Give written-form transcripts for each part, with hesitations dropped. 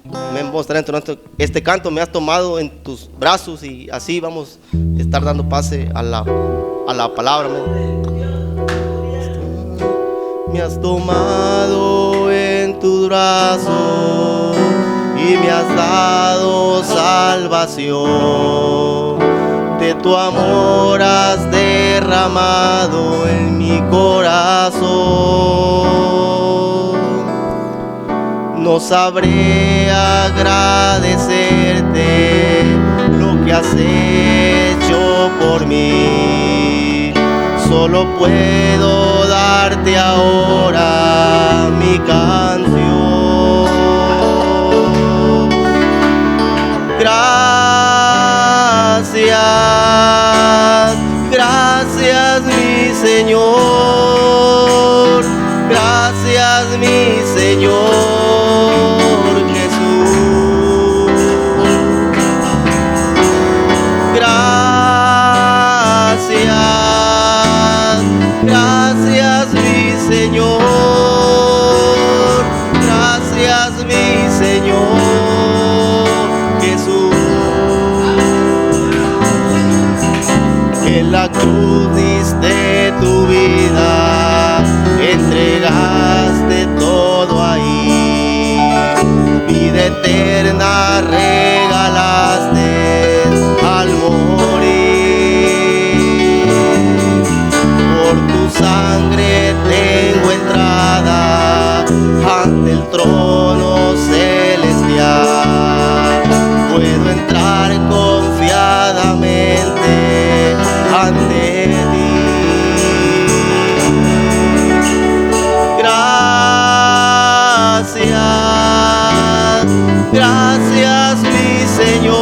Amén. Vamos a estar entonando este canto. Me has tomado en tus brazos y así vamos a estar dando pase a la palabra. Amén. Me has tomado en tus brazos y me has dado salvación. De tu amor has derramado en mi corazón. No sabré agradecerte lo que has hecho por mí. Solo puedo darte ahora mi canción. Gracias, gracias mi Señor. Gracias mi Señor Jesús. Gracias, gracias mi Señor. Gracias mi Señor Jesús. En la cruz diste tu vida, entregaste todo ahí, vida eterna regalaste al morir. Por tu sangre tengo entrada ante el trono celestial. Puedo entrar confiadamente ante ti. Gracias, gracias mi Señor.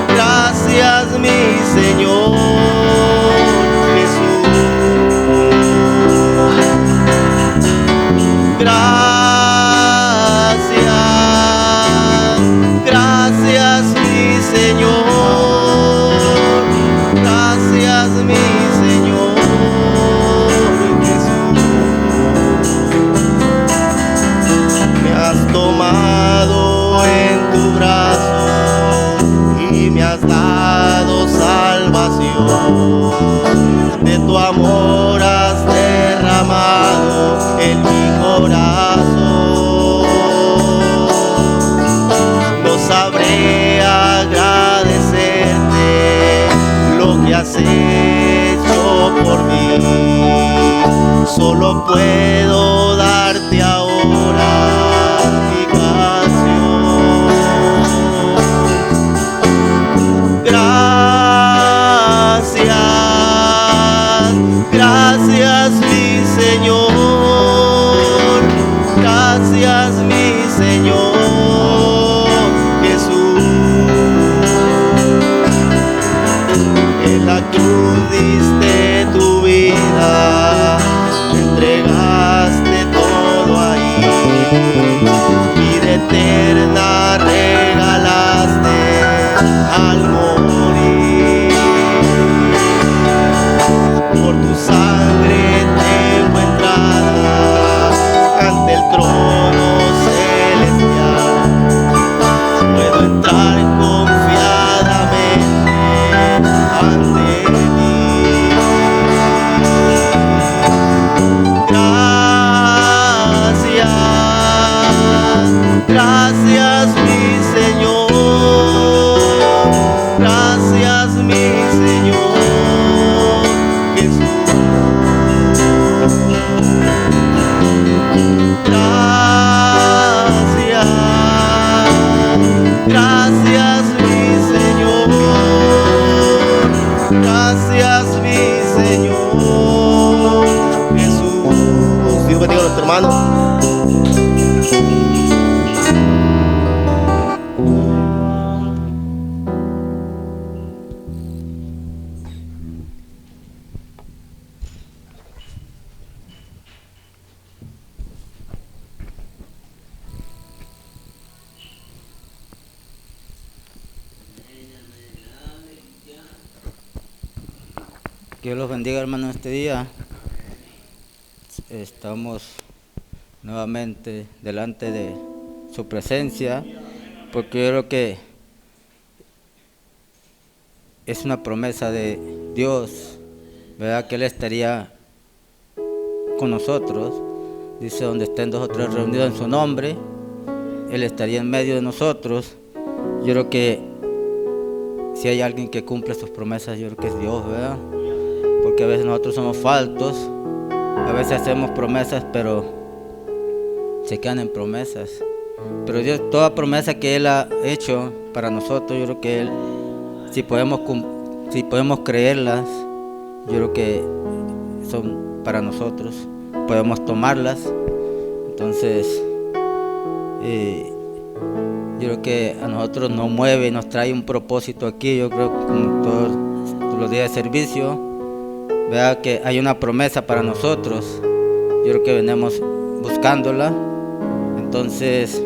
Gracias mi Señor Jesús. Gracias, gracias mi Señor. Gracias mi Señor Jesús. Me has tomado en tu brazo y me has dado salvación. De tu amor has derramado en mi corazón. No sabré agradecerte lo que has hecho por mí. Solo puedo darte ahora mi canción. Gracias, gracias mi Señor. Gracias mi Señor Jesús. En la cruz diste tu vida, entregaste todo ahí, vida eterna regalaste al morir. Por tu sangre tengo entrada ante el trono celestial. Puedo entrar confiadamente ante ti. Gracias, gracias mi Señor. Gracias mi Señor Jesús. Gracias, gracias mi Señor. Gracias mi Señor Jesús. Dios bendiga a nuestro hermano. Que Dios los bendiga, hermano, este día. Estamos nuevamente delante su presencia, porque yo creo que es una promesa de Dios, ¿verdad? Que Él estaría con nosotros. Dice, donde estén 2 o 3 reunidos en su nombre, Él estaría en medio de nosotros. Yo creo que si hay alguien que cumple sus promesas, yo creo que es Dios, ¿verdad? Porque a veces nosotros somos faltos, a veces hacemos promesas, pero se quedan en promesas. Pero Dios, toda promesa que Él ha hecho para nosotros, yo creo que Él, si podemos creerlas, yo creo que son para nosotros, podemos tomarlas. Entonces, yo creo que a nosotros nos mueve, nos trae un propósito aquí. Yo creo que como todos los días de servicio, vea que hay una promesa para nosotros. Yo creo que venimos buscándola. Entonces,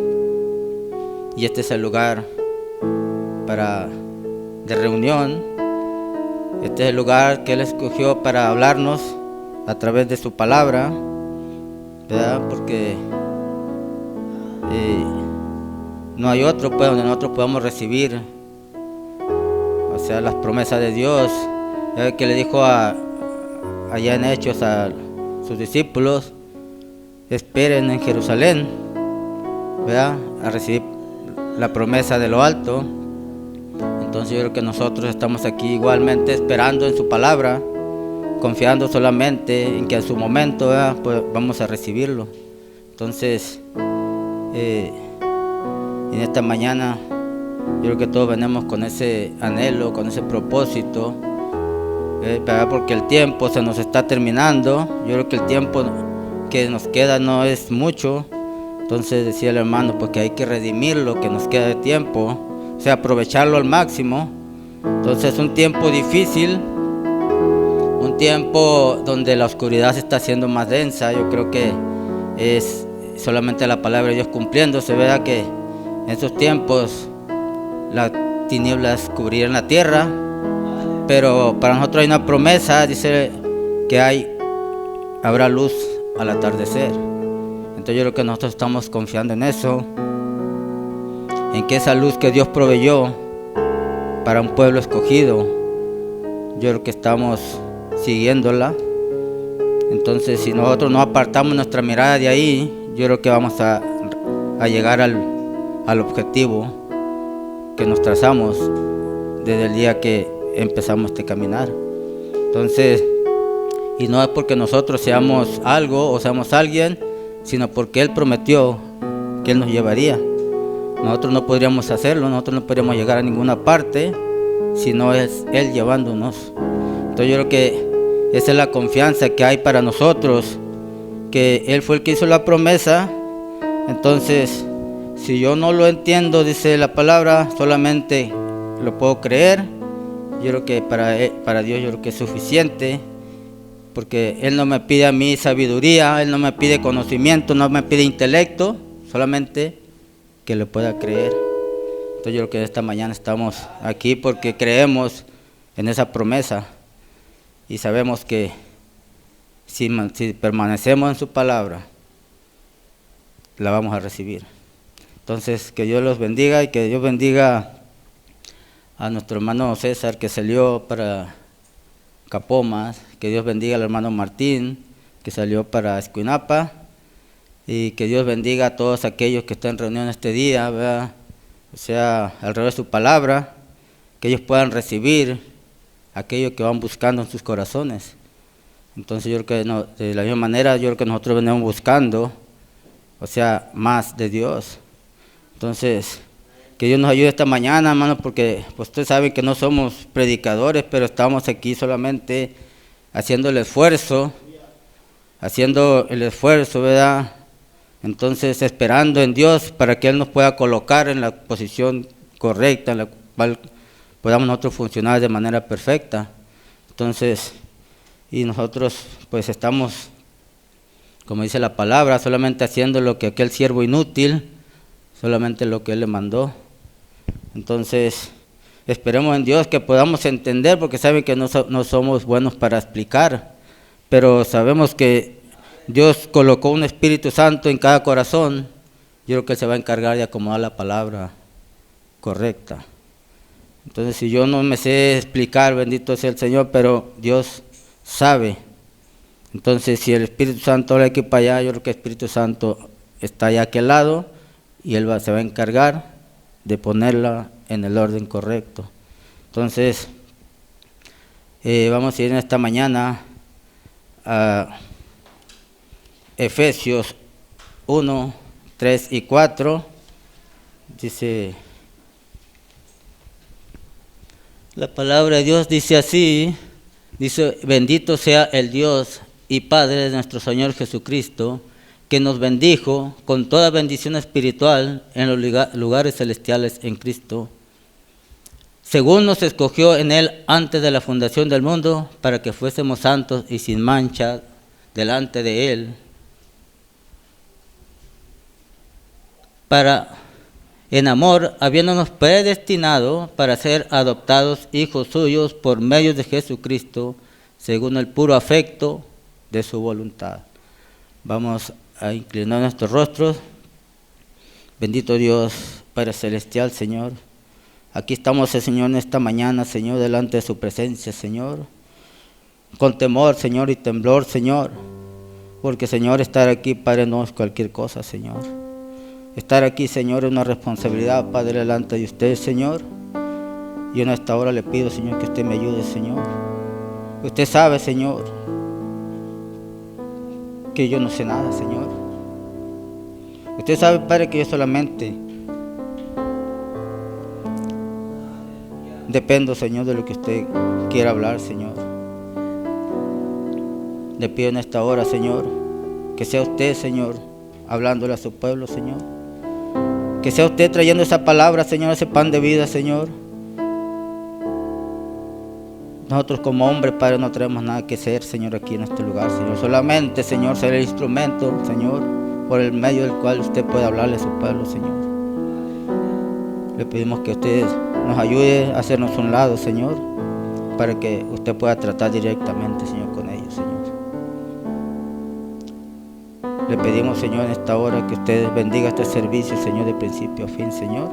y este es el lugar de reunión. Este es el lugar que Él escogió para hablarnos a través de su palabra, ¿verdad? Porque no hay otro pues donde nosotros podamos recibir, o sea, las promesas de Dios. Que le dijo allá en Hechos a sus discípulos, esperen en Jerusalén, ¿verdad? A recibir la promesa de lo alto. Entonces yo creo que nosotros estamos aquí igualmente esperando en su palabra, confiando solamente en que en su momento, ¿verdad?, pues vamos a recibirlo. Entonces, en esta mañana yo creo que todos venimos con ese anhelo, con ese propósito, ¿verdad? Porque el tiempo se nos está terminando. Yo creo que el tiempo que nos queda no es mucho. Entonces decía el hermano, pues que hay que redimir lo que nos queda de tiempo, o sea, aprovecharlo al máximo. Entonces es un tiempo difícil, un tiempo donde la oscuridad se está haciendo más densa. Yo creo que es solamente la palabra de Dios cumpliéndose, ¿verdad? Que en esos tiempos las tinieblas cubrirán la tierra, pero para nosotros hay una promesa, dice que habrá luz al atardecer. Entonces yo creo que nosotros estamos confiando en eso, en que esa luz que Dios proveyó para un pueblo escogido, yo creo que estamos siguiéndola. Entonces si nosotros no apartamos nuestra mirada de ahí, yo creo que vamos a llegar al objetivo que nos trazamos desde el día que empezamos este caminar. Entonces, y no es porque nosotros seamos algo o seamos alguien, sino porque Él prometió que Él nos llevaría. Nosotros no podríamos hacerlo, nosotros no podríamos llegar a ninguna parte si no es Él llevándonos. Entonces yo creo que esa es la confianza que hay para nosotros, que Él fue el que hizo la promesa. Entonces, si yo no lo entiendo, dice la palabra, solamente lo puedo creer. Yo creo que para Dios yo creo que es suficiente, porque Él no me pide a mí sabiduría, Él no me pide conocimiento, no me pide intelecto, solamente que le pueda creer. Entonces yo creo que esta mañana estamos aquí porque creemos en esa promesa y sabemos que si permanecemos en su palabra, la vamos a recibir. Entonces que Dios los bendiga y que Dios bendiga a nuestro hermano César que salió para Capomas, que Dios bendiga al hermano Martín que salió para Escuinapa, y que Dios bendiga a todos aquellos que están en reunión este día, ¿verdad? O sea, alrededor de su palabra, que ellos puedan recibir aquello que van buscando en sus corazones. Entonces yo creo que de la misma manera, yo creo que nosotros venimos buscando, o sea, más de Dios. Entonces, que Dios nos ayude esta mañana, hermano, porque pues, ustedes saben que no somos predicadores, pero estamos aquí solamente haciendo el esfuerzo, ¿verdad? Entonces, esperando en Dios para que Él nos pueda colocar en la posición correcta, en la cual podamos nosotros funcionar de manera perfecta. Entonces, y nosotros pues estamos, como dice la palabra, solamente haciendo lo que aquel siervo inútil, solamente lo que Él le mandó. Entonces, esperemos en Dios que podamos entender, porque saben que no somos buenos para explicar, pero sabemos que Dios colocó un Espíritu Santo en cada corazón yo creo que Él se va a encargar de acomodar la palabra correcta. Entonces, si yo no me sé explicar, bendito sea el Señor, pero Dios sabe. Entonces, si el Espíritu Santo habla aquí para allá, yo creo que el Espíritu Santo está allá a aquel lado y Él se va a encargar de ponerla en el orden correcto. Entonces, vamos a ir en esta mañana a Efesios 1, 3 y 4. Dice, la palabra de Dios dice así, dice, bendito sea el Dios y Padre de nuestro Señor Jesucristo, que nos bendijo con toda bendición espiritual en los lugares celestiales en Cristo, según nos escogió en Él antes de la fundación del mundo, para que fuésemos santos y sin mancha delante de Él, para en amor, habiéndonos predestinado para ser adoptados hijos suyos por medio de Jesucristo, según el puro afecto de su voluntad. Vamos a inclinar nuestros rostros. Bendito Dios, Padre Celestial, Señor. Aquí estamos, Señor, en esta mañana, Señor, delante de su presencia, Señor. Con temor, Señor, y temblor, Señor. Porque, Señor, estar aquí, Padre, no es cualquier cosa, Señor. Estar aquí, Señor, es una responsabilidad, Padre, delante de usted, Señor. Y en esta hora le pido, Señor, que usted me ayude, Señor. Usted sabe, Señor, que yo no sé nada, Señor. Usted sabe, Padre, que yo solamente dependo, Señor, de lo que usted quiera hablar, Señor. Le pido en esta hora, Señor, que sea usted, Señor, hablándole a su pueblo, Señor. Que sea usted trayendo esa palabra, Señor, ese pan de vida, Señor. Nosotros como hombres, Padre, no tenemos nada que hacer, Señor, aquí en este lugar, Señor. Solamente, Señor, ser el instrumento, Señor, por el medio del cual usted puede hablarle a su pueblo, Señor. Le pedimos que usted nos ayude a hacernos un lado, Señor, para que usted pueda tratar directamente, Señor, con ellos, Señor. Le pedimos, Señor, en esta hora que usted bendiga este servicio, Señor, de principio a fin, Señor.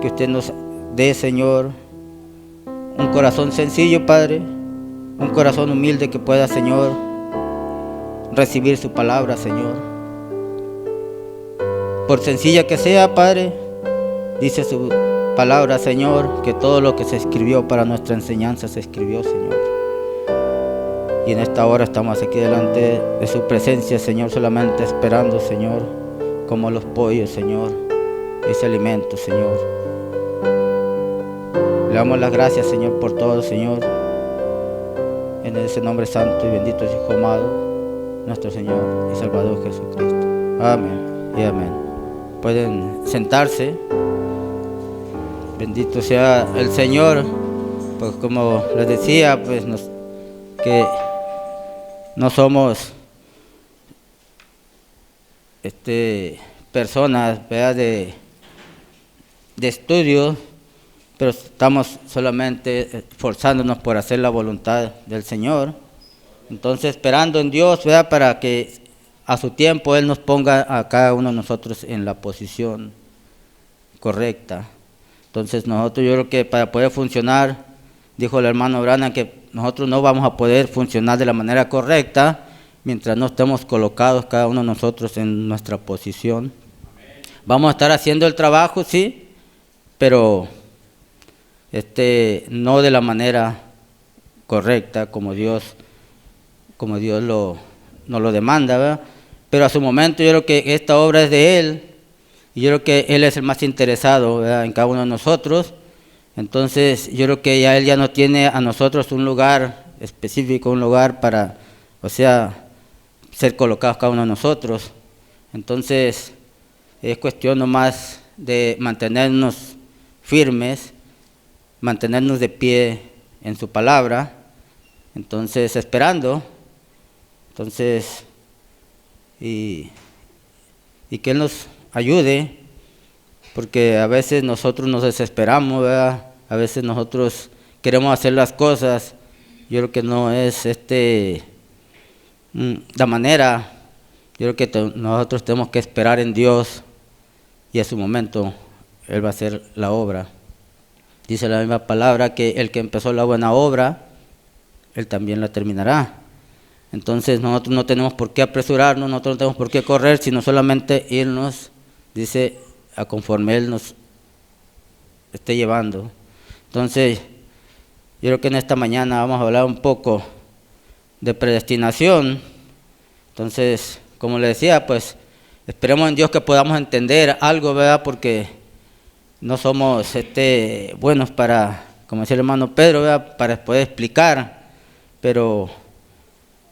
Que usted nos dé, Señor, un corazón sencillo, Padre, un corazón humilde que pueda, Señor, recibir su palabra, Señor. Por sencilla que sea, Padre, dice su palabra, Señor, que todo lo que se escribió para nuestra enseñanza se escribió, Señor. Y en esta hora estamos aquí delante de su presencia, Señor, solamente esperando, Señor, como los pollos, Señor, ese alimento, Señor. Le damos las gracias, Señor, por todo, Señor, en ese nombre santo y bendito es Hijo amado, nuestro Señor y Salvador Jesucristo. Amén y amén. Pueden sentarse. Bendito sea el Señor. Pues como les decía, pues que no somos personas, ¿verdad?, de estudio, pero estamos solamente esforzándonos por hacer la voluntad del Señor. Entonces, esperando en Dios, ¿verdad?, para que a su tiempo Él nos ponga a cada uno de nosotros en la posición correcta. Entonces, nosotros, yo creo que para poder funcionar, dijo el hermano Branham, que nosotros no vamos a poder funcionar de la manera correcta mientras no estemos colocados cada uno de nosotros en nuestra posición. Vamos a estar haciendo el trabajo, sí, pero no de la manera correcta como Dios nos lo demanda, ¿verdad? Pero a su momento yo creo que esta obra es de Él y yo creo que Él es el más interesado, ¿verdad?, en cada uno de nosotros. Entonces yo creo que ya Él ya no tiene a nosotros un lugar específico, un lugar para, ser colocados cada uno de nosotros. Entonces es cuestión nomás de mantenernos firmes, mantenernos de pie en su palabra, entonces esperando, y que Él nos ayude, porque a veces nosotros nos desesperamos, ¿verdad? A veces nosotros queremos hacer las cosas, yo creo que no es la manera Yo creo que nosotros tenemos que esperar en Dios y a su momento Él va a hacer la obra. Dice la misma palabra que el que empezó la buena obra, Él también la terminará. Entonces nosotros no tenemos por qué apresurarnos, nosotros no tenemos por qué correr, sino solamente irnos, dice, a conforme Él nos esté llevando. Entonces, yo creo que en esta mañana vamos a hablar un poco de predestinación. Entonces, como le decía, pues esperemos en Dios que podamos entender algo, ¿verdad? Porque no somos buenos para, como decía el hermano Pedro, ¿verdad? Para poder explicar, pero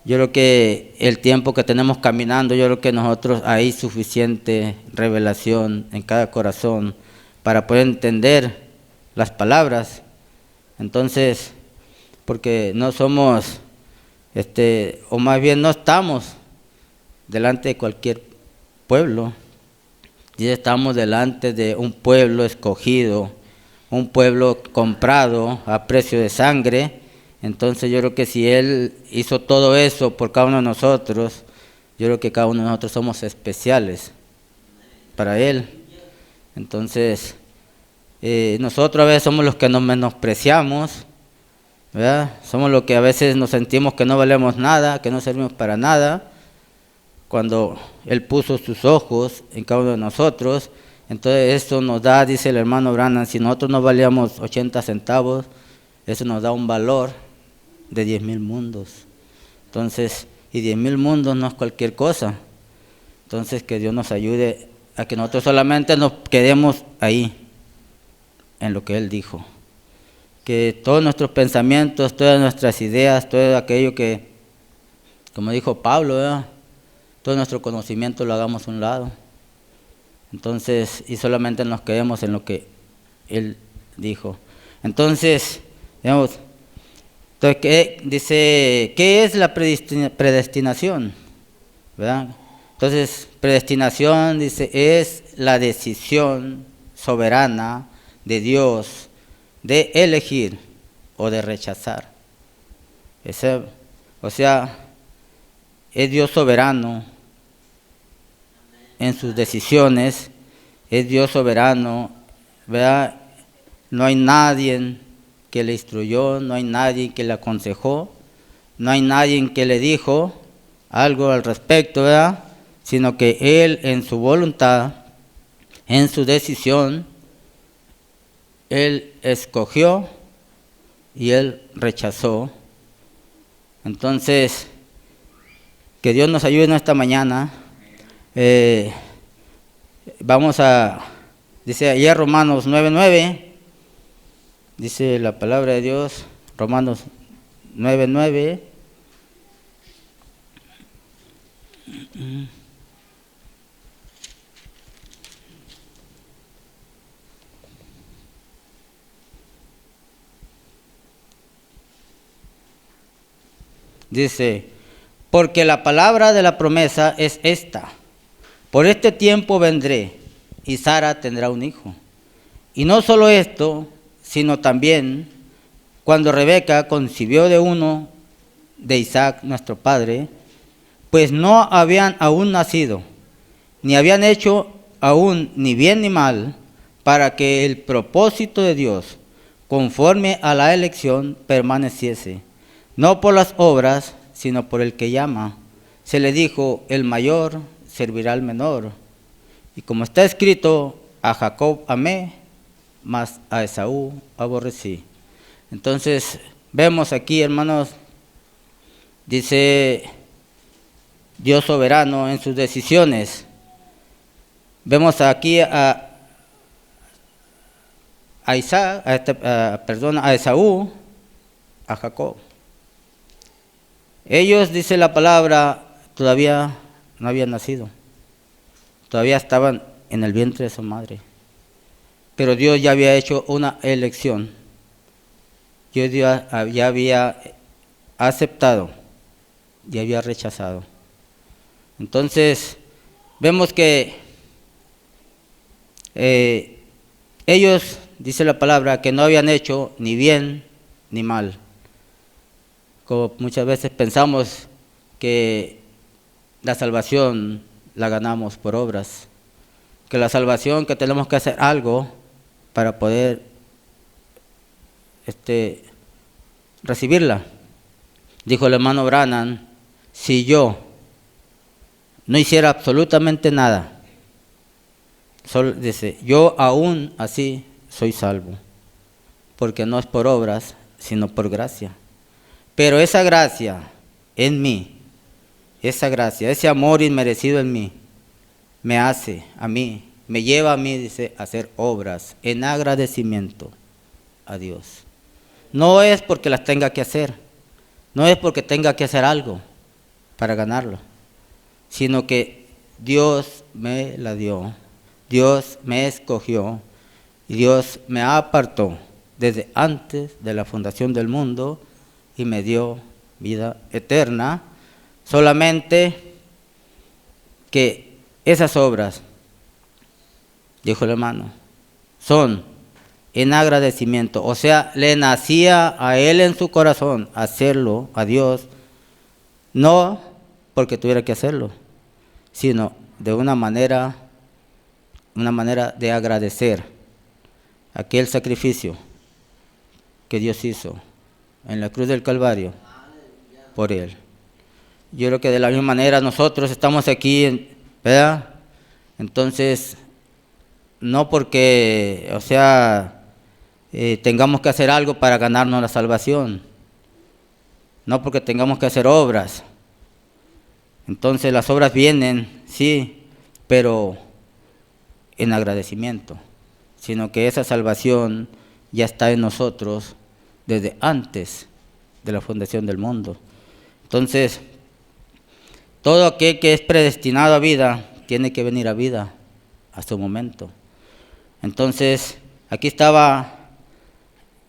yo creo que el tiempo que tenemos caminando, yo creo que nosotros hay suficiente revelación en cada corazón para poder entender las palabras. Entonces, porque no somos, o más bien no estamos delante de cualquier pueblo, y estamos delante de un pueblo escogido, un pueblo comprado a precio de sangre. Entonces yo creo que si Él hizo todo eso por cada uno de nosotros, yo creo que cada uno de nosotros somos especiales para Él. Entonces, nosotros a veces somos los que nos menospreciamos, ¿verdad? Somos los que a veces nos sentimos que no valemos nada, que no servimos para nada, cuando Él puso sus ojos en cada uno de nosotros. Entonces eso nos da, dice el hermano Branham, si nosotros no valíamos 80 centavos, eso nos da un valor de 10,000 mundos. Entonces, y 10,000 mundos no es cualquier cosa. Entonces, que Dios nos ayude a que nosotros solamente nos quedemos ahí, en lo que Él dijo. Que todos nuestros pensamientos, todas nuestras ideas, todo aquello que, como dijo Pablo, ¿verdad? Todo nuestro conocimiento lo hagamos a un lado. Entonces, y solamente nos quedemos en lo que Él dijo. Entonces, digamos, dice, ¿qué es la predestinación? ¿Verdad? Entonces, predestinación, dice, es la decisión soberana de Dios de elegir o de rechazar. O sea, es Dios soberano en sus decisiones, es Dios soberano, ¿verdad? No hay nadie que le instruyó, no hay nadie que le aconsejó, no hay nadie que le dijo algo al respecto, ¿verdad? Sino que Él en su voluntad, en su decisión, Él escogió y Él rechazó. Entonces, que Dios nos ayude en esta mañana. Vamos a, dice allá Romanos 9:9, dice la palabra de Dios, Romanos 9:9. Dice, porque la palabra de la promesa es esta: por este tiempo vendré y Sara tendrá un hijo. Y no solo esto, sino también cuando Rebeca concibió de uno de Isaac, nuestro padre, pues no habían aún nacido, ni habían hecho aún ni bien ni mal, para que el propósito de Dios, conforme a la elección, permaneciese, no por las obras, sino por el que llama. Se le dijo, el mayor servirá al menor. Y como está escrito, a Jacob amé, mas a Esaú aborrecí. Entonces, vemos aquí, hermanos, dice Dios soberano en sus decisiones. Vemos aquí a Esaú, a Jacob. Ellos, dice la palabra, todavía no habían nacido. Todavía estaban en el vientre de su madre. Pero Dios ya había hecho una elección. Dios ya había aceptado y había rechazado. Entonces, vemos que ellos, dice la palabra, que no habían hecho ni bien ni mal. Como muchas veces pensamos que la salvación la ganamos por obras. Que la salvación, que tenemos que hacer algo para poder recibirla. Dijo el hermano Branham, si yo no hiciera absolutamente nada, solo dice, yo aún así soy salvo, porque no es por obras, sino por gracia. Pero esa gracia en mí, esa gracia, ese amor inmerecido en mí, me hace a mí, me lleva a mí, dice, a hacer obras en agradecimiento a Dios. No es porque las tenga que hacer, no es porque tenga que hacer algo para ganarlo, sino que Dios me la dio, Dios me escogió y Dios me apartó desde antes de la fundación del mundo y me dio vida eterna. Solamente que esas obras, dijo el hermano, son en agradecimiento. O sea, le nacía a él en su corazón hacerlo a Dios, no porque tuviera que hacerlo, sino de una manera de agradecer aquel sacrificio que Dios hizo en la cruz del Calvario por él. Yo creo que de la misma manera nosotros estamos aquí, ¿verdad? Entonces, no porque, tengamos que hacer algo para ganarnos la salvación, no porque tengamos que hacer obras. Entonces las obras vienen, sí, pero en agradecimiento, sino que esa salvación ya está en nosotros desde antes de la fundación del mundo. Entonces, todo aquel que es predestinado a vida, tiene que venir a vida a su momento. Entonces, aquí estaba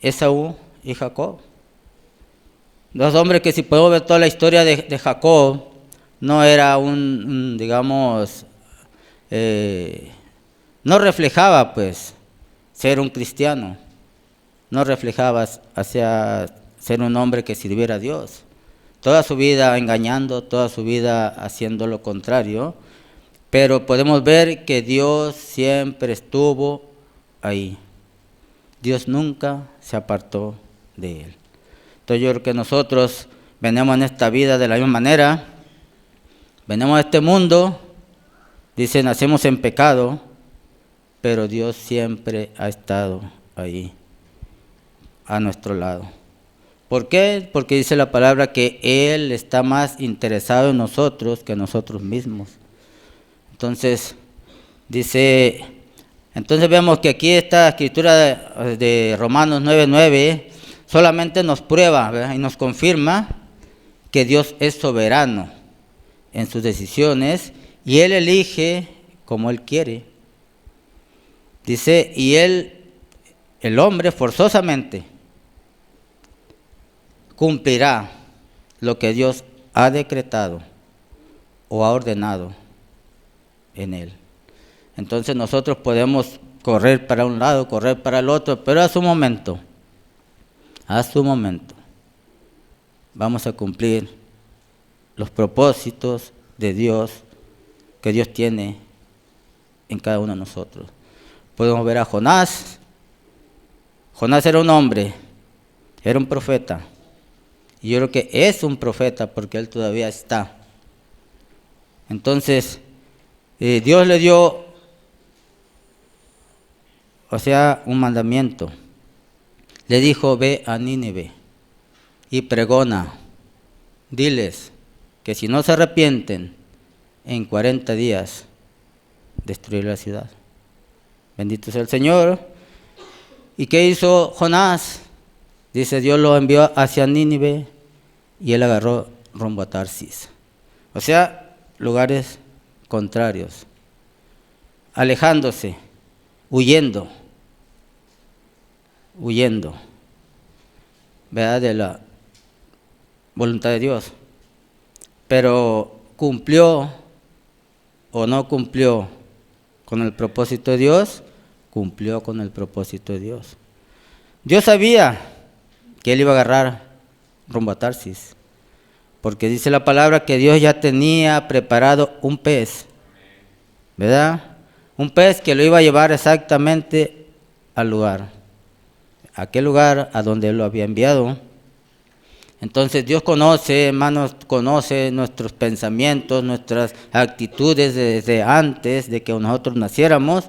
Esaú y Jacob. Dos hombres que, si podemos ver toda la historia de Jacob, no era no reflejaba pues ser un cristiano, no reflejaba hacia ser un hombre que sirviera a Dios. Toda su vida engañando, toda su vida haciendo lo contrario, pero podemos ver que Dios siempre estuvo ahí. Dios nunca se apartó de él. Entonces yo creo que nosotros venimos en esta vida de la misma manera, venimos a este mundo, dice, nacemos en pecado, pero Dios siempre ha estado ahí, a nuestro lado. ¿Por qué? Porque dice la palabra que Él está más interesado en nosotros que nosotros mismos. Entonces, entonces vemos que aquí esta escritura de Romanos 9:9 solamente nos prueba, ¿verdad?, y nos confirma que Dios es soberano en sus decisiones y Él elige como Él quiere. Dice, y el hombre forzosamente cumplirá lo que Dios ha decretado o ha ordenado en él. Entonces nosotros podemos correr para un lado, correr para el otro, pero a su momento vamos a cumplir los propósitos de Dios que Dios tiene en cada uno de nosotros. Podemos ver a Jonás. Jonás era un hombre, era un profeta. Y yo creo que es un profeta porque él todavía está. Entonces, Dios le dio, un mandamiento. Le dijo, ve a Nínive y pregona. Diles que si no se arrepienten, en 40 días destruiré la ciudad. Bendito sea el Señor. ¿Y qué hizo Jonás? Dice, Dios lo envió hacia Nínive y él agarró rumbo a Tarsis. Lugares contrarios. Alejándose, huyendo, ¿verdad?, de la voluntad de Dios. Pero cumplió o no cumplió con el propósito de Dios, cumplió con el propósito de Dios. Dios sabía que él iba a agarrar rumbo a Tarsis, Porque dice la palabra que Dios ya tenía preparado un pez, ¿verdad? Un pez que lo iba a llevar exactamente al lugar, a aquel lugar a donde Él lo había enviado. Entonces Dios conoce, hermanos, conoce nuestros pensamientos, nuestras actitudes desde antes de que nosotros naciéramos,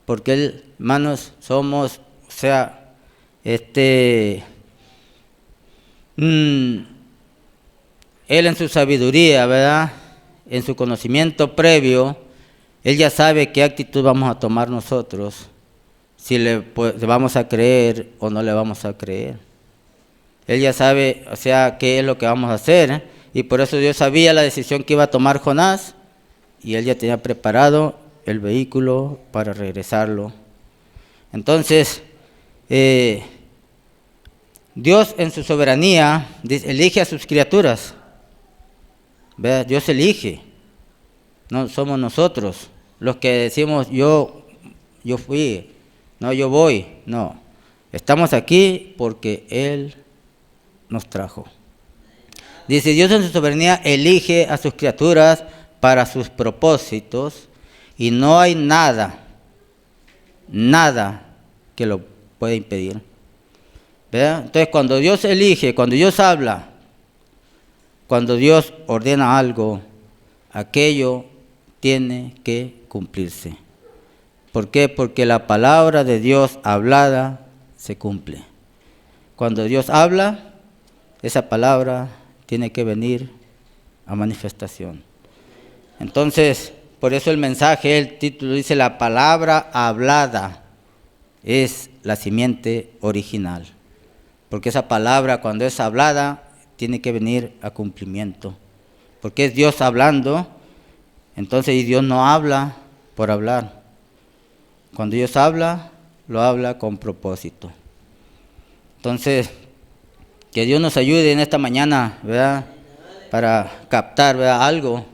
porque Él, hermanos, somos, o sea, Él en su sabiduría, ¿verdad? En su conocimiento previo, Él ya sabe qué actitud vamos a tomar nosotros, si le vamos a creer o no le vamos a creer. Él ya sabe, o sea, qué es lo que vamos a hacer, y por eso Dios sabía la decisión que iba a tomar Jonás, y Él ya tenía preparado el vehículo para regresarlo. Entonces, Dios en su soberanía elige a sus criaturas. ¿Verdad? Dios elige, no somos nosotros los que decimos yo fui, no, yo voy, no. Estamos aquí porque Él nos trajo. Dice, Dios en su soberanía elige a sus criaturas para sus propósitos y no hay nada que lo pueda impedir. ¿Verdad? Entonces, cuando Dios elige, cuando Dios habla, cuando Dios ordena algo, aquello tiene que cumplirse. ¿Por qué? Porque la palabra de Dios hablada se cumple. Cuando Dios habla, esa palabra tiene que venir a manifestación. Entonces, por eso el mensaje, el título dice, la palabra hablada es la simiente original. Porque esa palabra, cuando es hablada, tiene que venir a cumplimiento. Porque es Dios hablando, entonces y Dios no habla por hablar. Cuando Dios habla, lo habla con propósito. Entonces, que Dios nos ayude en esta mañana, ¿verdad? Para captar, ¿verdad? Algo.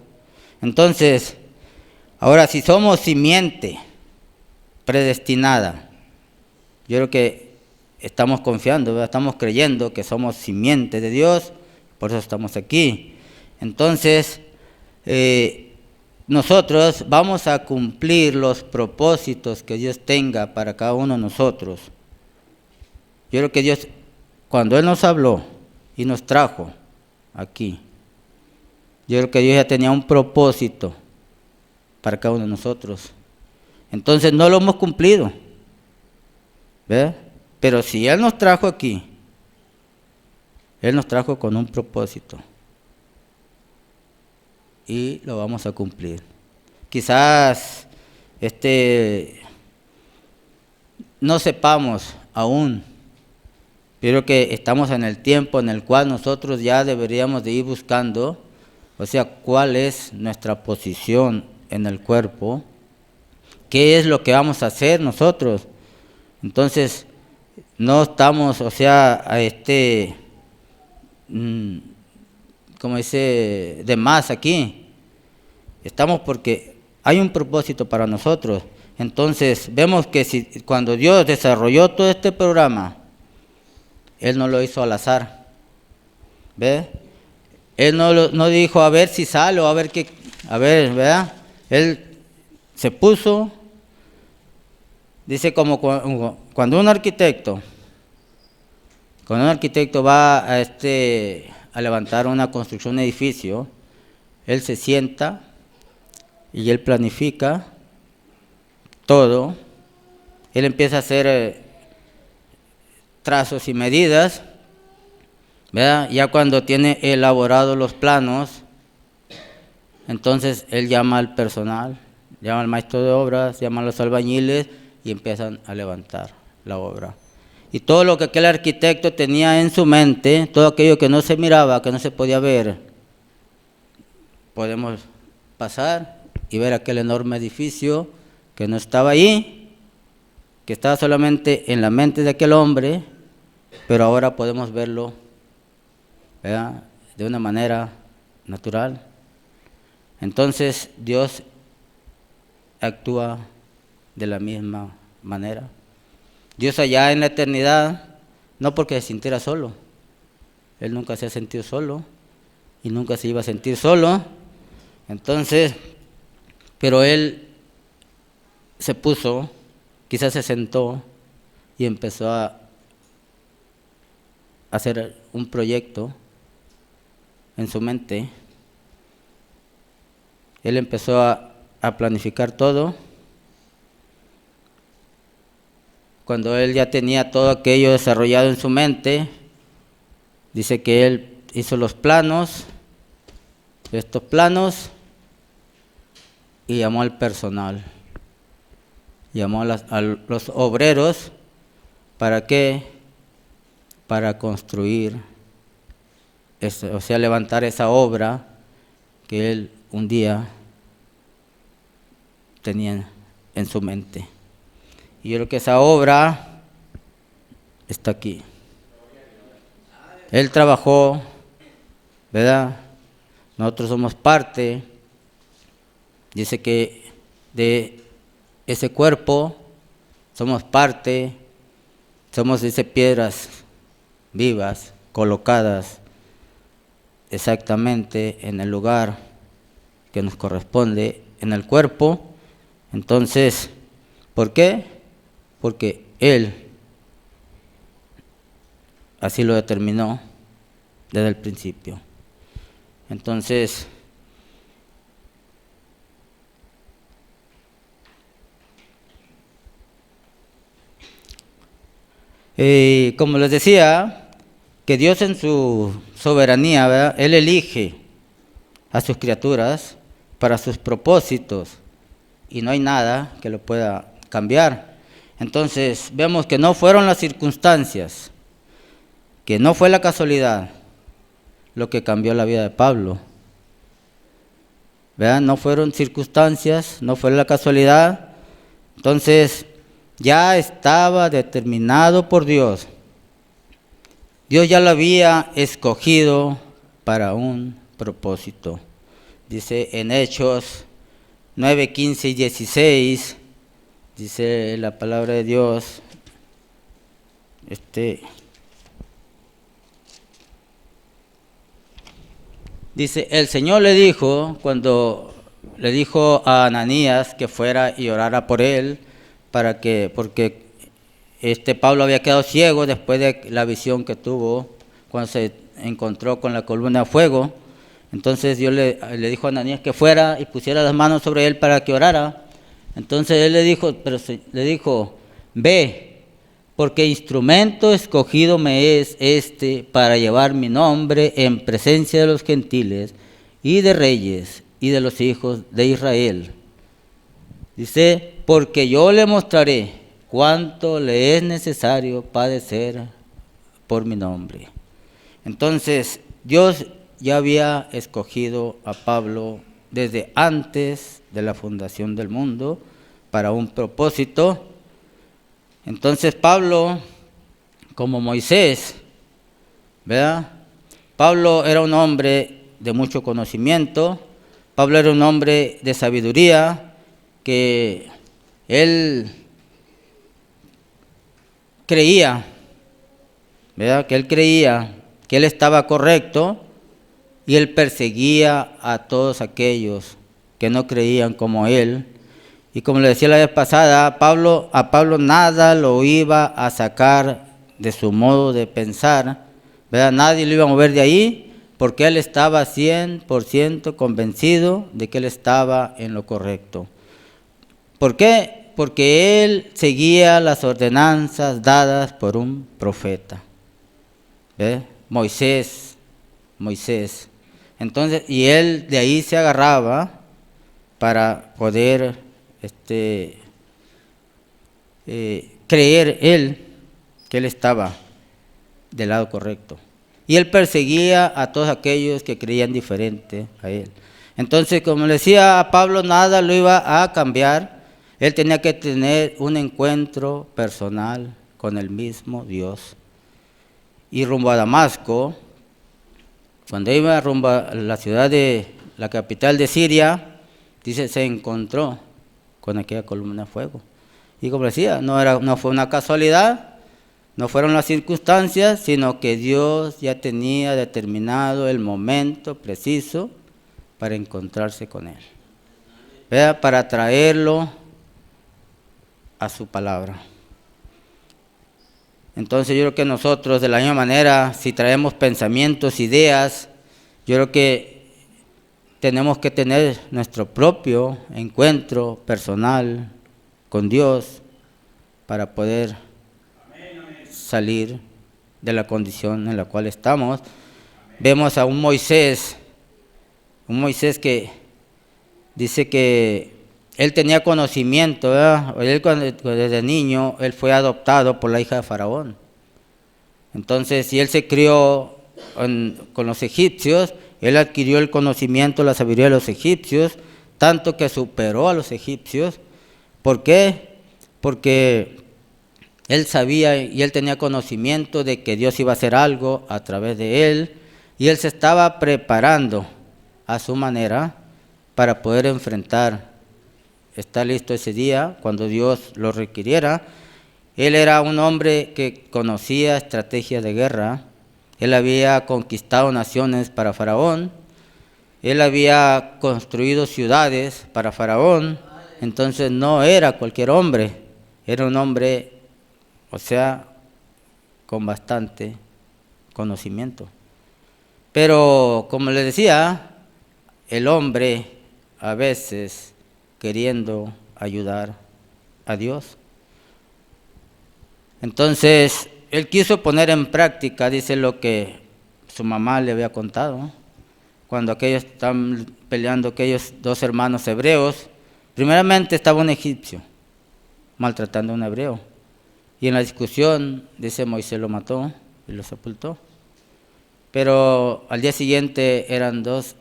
Entonces, ahora si somos simiente predestinada, yo creo que estamos confiando, ¿verdad? Estamos creyendo que somos simiente de Dios, por eso estamos aquí. Entonces, nosotros vamos a cumplir los propósitos que Dios tenga para cada uno de nosotros. Yo creo que Dios, cuando Él nos habló y nos trajo aquí, yo creo que Dios ya tenía un propósito para cada uno de nosotros. Entonces no lo hemos cumplido, ¿ves? Pero si Él nos trajo aquí, Él nos trajo con un propósito y lo vamos a cumplir. Quizás no sepamos aún, pero que estamos en el tiempo en el cual nosotros ya deberíamos de ir buscando, o sea, cuál es nuestra posición en el cuerpo, qué es lo que vamos a hacer nosotros. Entonces, no estamos, o sea, como dice, de más aquí. Estamos porque hay un propósito para nosotros. Entonces, vemos que cuando Dios desarrolló todo este programa, Él no lo hizo al azar. ¿Ves? Él no dijo a ver si sale o a ver qué, a ver, ¿verdad? Él se puso, dice como cuando un arquitecto va a levantar una construcción, un edificio, él se sienta y él planifica todo, él empieza a hacer trazos y medidas, ¿verdad? Ya cuando tiene elaborados los planos, entonces él llama al personal, llama al maestro de obras, llama a los albañiles y empiezan a levantar la obra. Y todo lo que aquel arquitecto tenía en su mente, todo aquello que no se miraba, que no se podía ver, podemos pasar y ver aquel enorme edificio que no estaba ahí, que estaba solamente en la mente de aquel hombre, pero ahora podemos verlo, ¿verdad?, de una manera natural. Entonces Dios actúa de la misma manera. Dios allá en la eternidad, no porque se sintiera solo, Él nunca se ha sentido solo, y nunca se iba a sentir solo. Entonces, pero él se puso, quizás se sentó y empezó a hacer un proyecto en su mente. Él empezó a planificar todo. Cuando él ya tenía todo aquello desarrollado en su mente, dice que él hizo los planos, estos planos, y llamó al personal, llamó a los obreros. ¿Para qué? Para construir, o sea, levantar esa obra que él un día tenía en su mente. Y yo creo que esa obra está aquí. Él trabajó, ¿verdad? Nosotros somos parte. Dice que de ese cuerpo somos parte, somos, dice, piedras vivas, colocadas exactamente en el lugar que nos corresponde en el cuerpo. Entonces, ¿por qué? Porque Él así lo determinó desde el principio. Entonces, como les decía, que Dios en su soberanía, ¿verdad?, Él elige a sus criaturas para sus propósitos y no hay nada que lo pueda cambiar. Entonces vemos que no fueron las circunstancias, que no fue la casualidad lo que cambió la vida de Pablo, ¿verdad? No fueron circunstancias, no fue la casualidad. Entonces ya estaba determinado por Dios. Dios ya lo había escogido para un propósito. Dice en Hechos 9, 15 y 16, dice la palabra de Dios, dice, el Señor le dijo, cuando le dijo a Ananías que fuera y orara por él, porque Pablo había quedado ciego después de la visión que tuvo cuando se encontró con la columna de fuego. Entonces Dios le dijo a Ananías que fuera y pusiera las manos sobre él para que orara. Entonces él le dijo, ve, porque instrumento escogido me es para llevar mi nombre en presencia de los gentiles y de reyes y de los hijos de Israel. Dice, porque yo le mostraré cuánto le es necesario padecer por mi nombre. Entonces Dios ya había escogido a Pablo desde antes de la fundación del mundo para un propósito. Entonces Pablo, como Moisés, ¿verdad? Pablo era un hombre de mucho conocimiento, Pablo era un hombre de sabiduría, que él creía, ¿verdad? Que él creía que él estaba correcto y él perseguía a todos aquellos que no creían como él. Y como le decía la vez pasada, a Pablo nada lo iba a sacar de su modo de pensar, ¿verdad? Nadie lo iba a mover de ahí, porque él estaba 100% convencido de que él estaba en lo correcto. ¿Por qué? Porque él seguía las ordenanzas dadas por un profeta, ¿verdad? Moisés. Entonces, y él de ahí se agarraba para poder creer él que él estaba del lado correcto. Y él perseguía a todos aquellos que creían diferente a él. Entonces, como le decía a Pablo, nada lo iba a cambiar. Él tenía que tener un encuentro personal con el mismo Dios. Y rumbo a Damasco, cuando iba rumbo a la ciudad de la capital de Siria, dice, se encontró con aquella columna de fuego. Y como decía, no fue una casualidad, No fueron las circunstancias, sino que Dios ya tenía determinado el momento preciso para encontrarse con él. ¿Verdad? Para traerlo a su palabra. Entonces yo creo que nosotros de la misma manera, si traemos pensamientos, ideas, yo creo que tenemos que tener nuestro propio encuentro personal con Dios para poder salir de la condición en la cual estamos. Vemos a un Moisés que dice que él tenía conocimiento, ¿verdad? Él desde niño, él fue adoptado por la hija de Faraón. Entonces, si él se crió con los egipcios, él adquirió el conocimiento, la sabiduría de los egipcios, tanto que superó a los egipcios. ¿Por qué? Porque él sabía y él tenía conocimiento de que Dios iba a hacer algo a través de él, y él se estaba preparando a su manera para poder enfrentar, estar listo ese día cuando Dios lo requiriera. Él era un hombre que conocía estrategias de guerra. Él había conquistado naciones para Faraón. Él había construido ciudades para Faraón. Entonces no era cualquier hombre, era un hombre, o sea, con bastante conocimiento. Pero como les decía, el hombre a veces queriendo ayudar a Dios. Entonces, él quiso poner en práctica, dice, lo que su mamá le había contado. Cuando aquellos estaban peleando, aquellos dos hermanos hebreos, primeramente estaba un egipcio maltratando a un hebreo. Y en la discusión, dice, Moisés lo mató y lo sepultó. Pero al día siguiente eran dos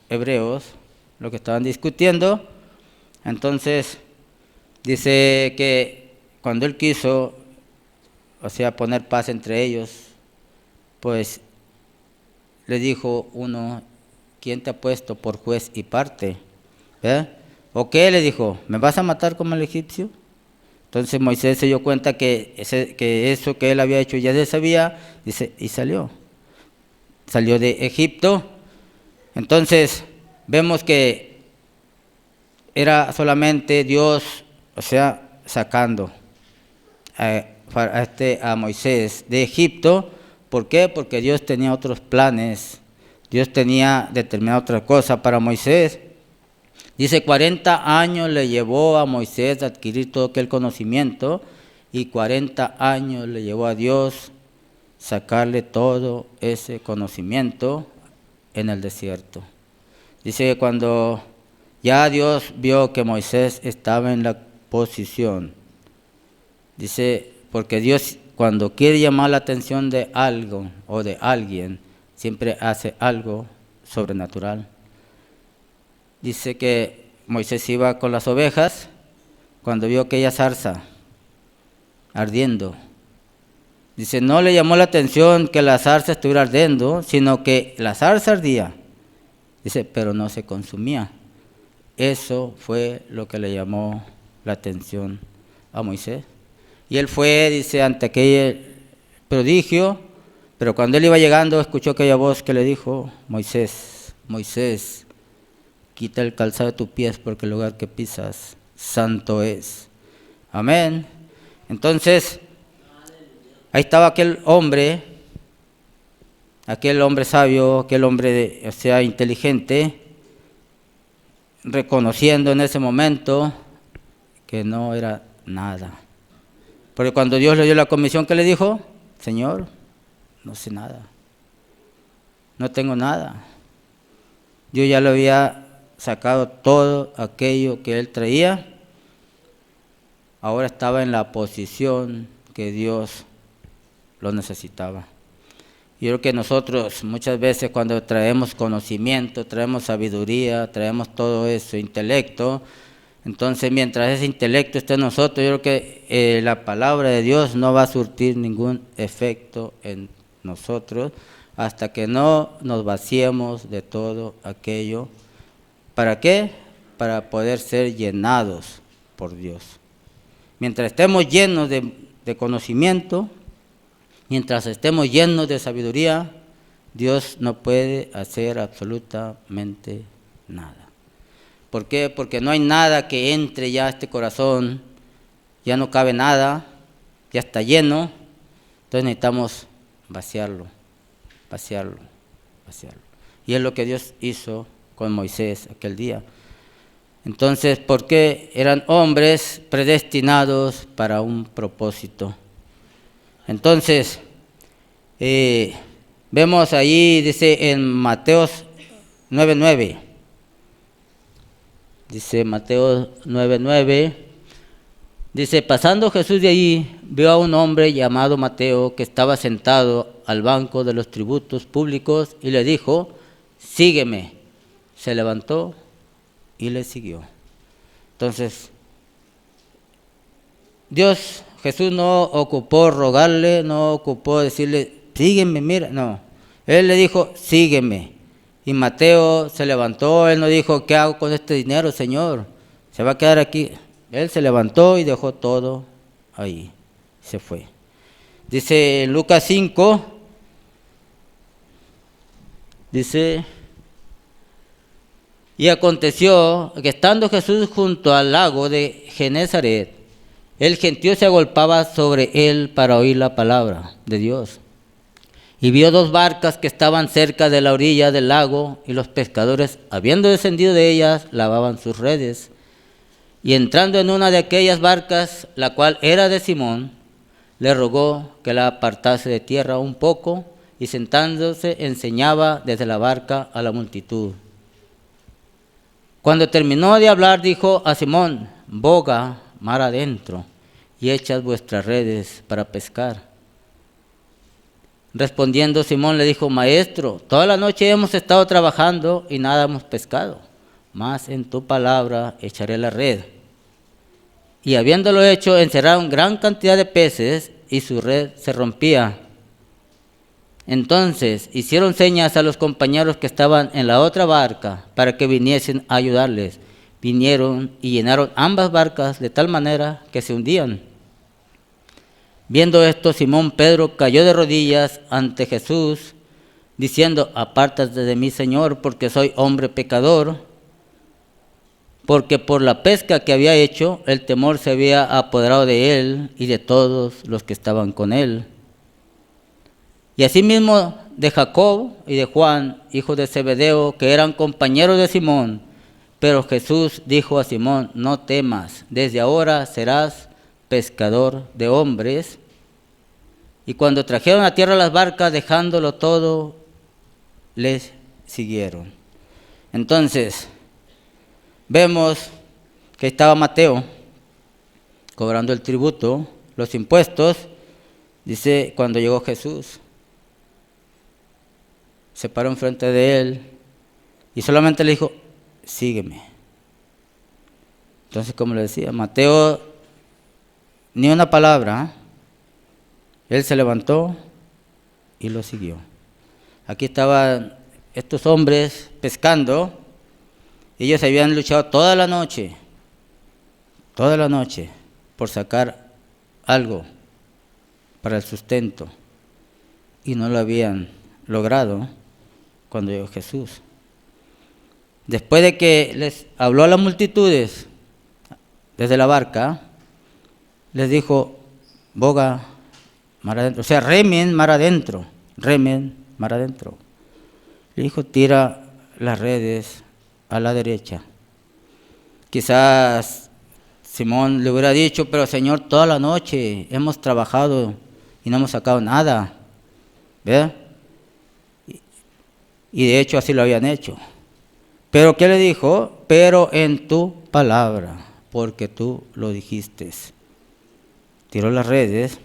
hebreos lo que estaban discutiendo. Entonces dice que cuando él quiso, o sea, poner paz entre ellos, pues le dijo uno, ¿quién te ha puesto por juez y parte? ¿Eh? ¿O qué? Le dijo, ¿me vas a matar como el egipcio? Entonces Moisés se dio cuenta que eso que él había hecho ya se sabía, dice, y salió de Egipto. Entonces vemos que era solamente Dios, o sea, sacando a Moisés de Egipto. ¿Por qué? Porque Dios tenía otros planes, Dios tenía determinada otra cosa para Moisés. Dice, 40 años le llevó a Moisés a adquirir todo aquel conocimiento, y 40 años le llevó a Dios sacarle todo ese conocimiento en el desierto. Dice que cuando ya Dios vio que Moisés estaba en la posición, dice, porque Dios cuando quiere llamar la atención de algo o de alguien, siempre hace algo sobrenatural. Dice que Moisés iba con las ovejas cuando vio aquella zarza ardiendo. Dice, no le llamó la atención que la zarza estuviera ardiendo, sino que la zarza ardía. Dice, pero no se consumía. Eso fue lo que le llamó la atención a Moisés. Y él fue, dice, ante aquel prodigio, pero cuando él iba llegando, escuchó aquella voz que le dijo, Moisés, Moisés, quita el calzado de tus pies porque el lugar que pisas santo es. Amén. Entonces, ahí estaba aquel hombre sabio, aquel hombre o sea, inteligente, reconociendo en ese momento que no era nada. Porque cuando Dios le dio la comisión, ¿qué le dijo? Señor, no sé nada, no tengo nada. Yo ya lo había sacado todo aquello que él traía, ahora estaba en la posición que Dios lo necesitaba. Yo creo que nosotros muchas veces cuando traemos conocimiento, traemos sabiduría, traemos todo eso, intelecto, entonces mientras ese intelecto esté en nosotros, yo creo que la palabra de Dios no va a surtir ningún efecto en nosotros hasta que no nos vaciemos de todo aquello. ¿Para qué? Para poder ser llenados por Dios. Mientras estemos llenos de de conocimiento, mientras estemos llenos de sabiduría, Dios no puede hacer absolutamente nada. ¿Por qué? Porque no hay nada que entre ya a este corazón, ya no cabe nada, ya está lleno, entonces necesitamos vaciarlo. Y es lo que Dios hizo con Moisés aquel día. Entonces, ¿por qué? Eran hombres predestinados para un propósito. Entonces, vemos ahí, dice en Mateo 9:9. Dice Mateo 9:9. Dice, pasando Jesús de allí, vio a un hombre llamado Mateo que estaba sentado al banco de los tributos públicos y le dijo, sígueme. Se levantó y le siguió. Entonces, Jesús no ocupó rogarle, no ocupó decirle, sígueme, mira, no. Él le dijo, sígueme. Y Mateo se levantó, él no dijo, ¿qué hago con este dinero, Señor? Se va a quedar aquí. Él se levantó y dejó todo ahí, se fue. Dice en Lucas 5, dice, y aconteció que estando Jesús junto al lago de Genezaret, el gentío se agolpaba sobre él para oír la palabra de Dios. Y vio dos barcas que estaban cerca de la orilla del lago, y los pescadores, habiendo descendido de ellas, lavaban sus redes. Y entrando en una de aquellas barcas, la cual era de Simón, le rogó que la apartase de tierra un poco, y sentándose enseñaba desde la barca a la multitud. Cuando terminó de hablar, dijo a Simón, boga mar adentro, y echad vuestras redes para pescar. Respondiendo Simón le dijo, Maestro, toda la noche hemos estado trabajando y nada hemos pescado, mas en tu palabra echaré la red. Y habiéndolo hecho, encerraron gran cantidad de peces y su red se rompía. Entonces hicieron señas a los compañeros que estaban en la otra barca para que viniesen a ayudarles. Vinieron y llenaron ambas barcas de tal manera que se hundían. Viendo esto, Simón Pedro cayó de rodillas ante Jesús, diciendo, apártate de mí, Señor, porque soy hombre pecador. Porque por la pesca que había hecho, el temor se había apoderado de él y de todos los que estaban con él. Y asimismo de Jacob y de Juan, hijos de Zebedeo, que eran compañeros de Simón. Pero Jesús dijo a Simón, no temas, desde ahora serás pescador de hombres. Y cuando trajeron a tierra las barcas, dejándolo todo, les siguieron. Entonces, vemos que estaba Mateo cobrando el tributo, los impuestos. Dice, cuando llegó Jesús, se paró enfrente de él y solamente le dijo, sígueme. Entonces, como le decía, Mateo, ni una palabra, él se levantó y lo siguió. Aquí estaban estos hombres pescando. Ellos habían luchado toda la noche, por sacar algo para el sustento, y no lo habían logrado cuando llegó Jesús. Después de que les habló a las multitudes desde la barca, les dijo, boga mar adentro, o sea, remen mar adentro. Le dijo, tira las redes a la derecha. Quizás Simón le hubiera dicho, pero Señor, toda la noche hemos trabajado y no hemos sacado nada. ¿Ve? Y de hecho así lo habían hecho. Pero ¿qué le dijo? Pero en tu palabra, porque tú lo dijiste. Tiró las redes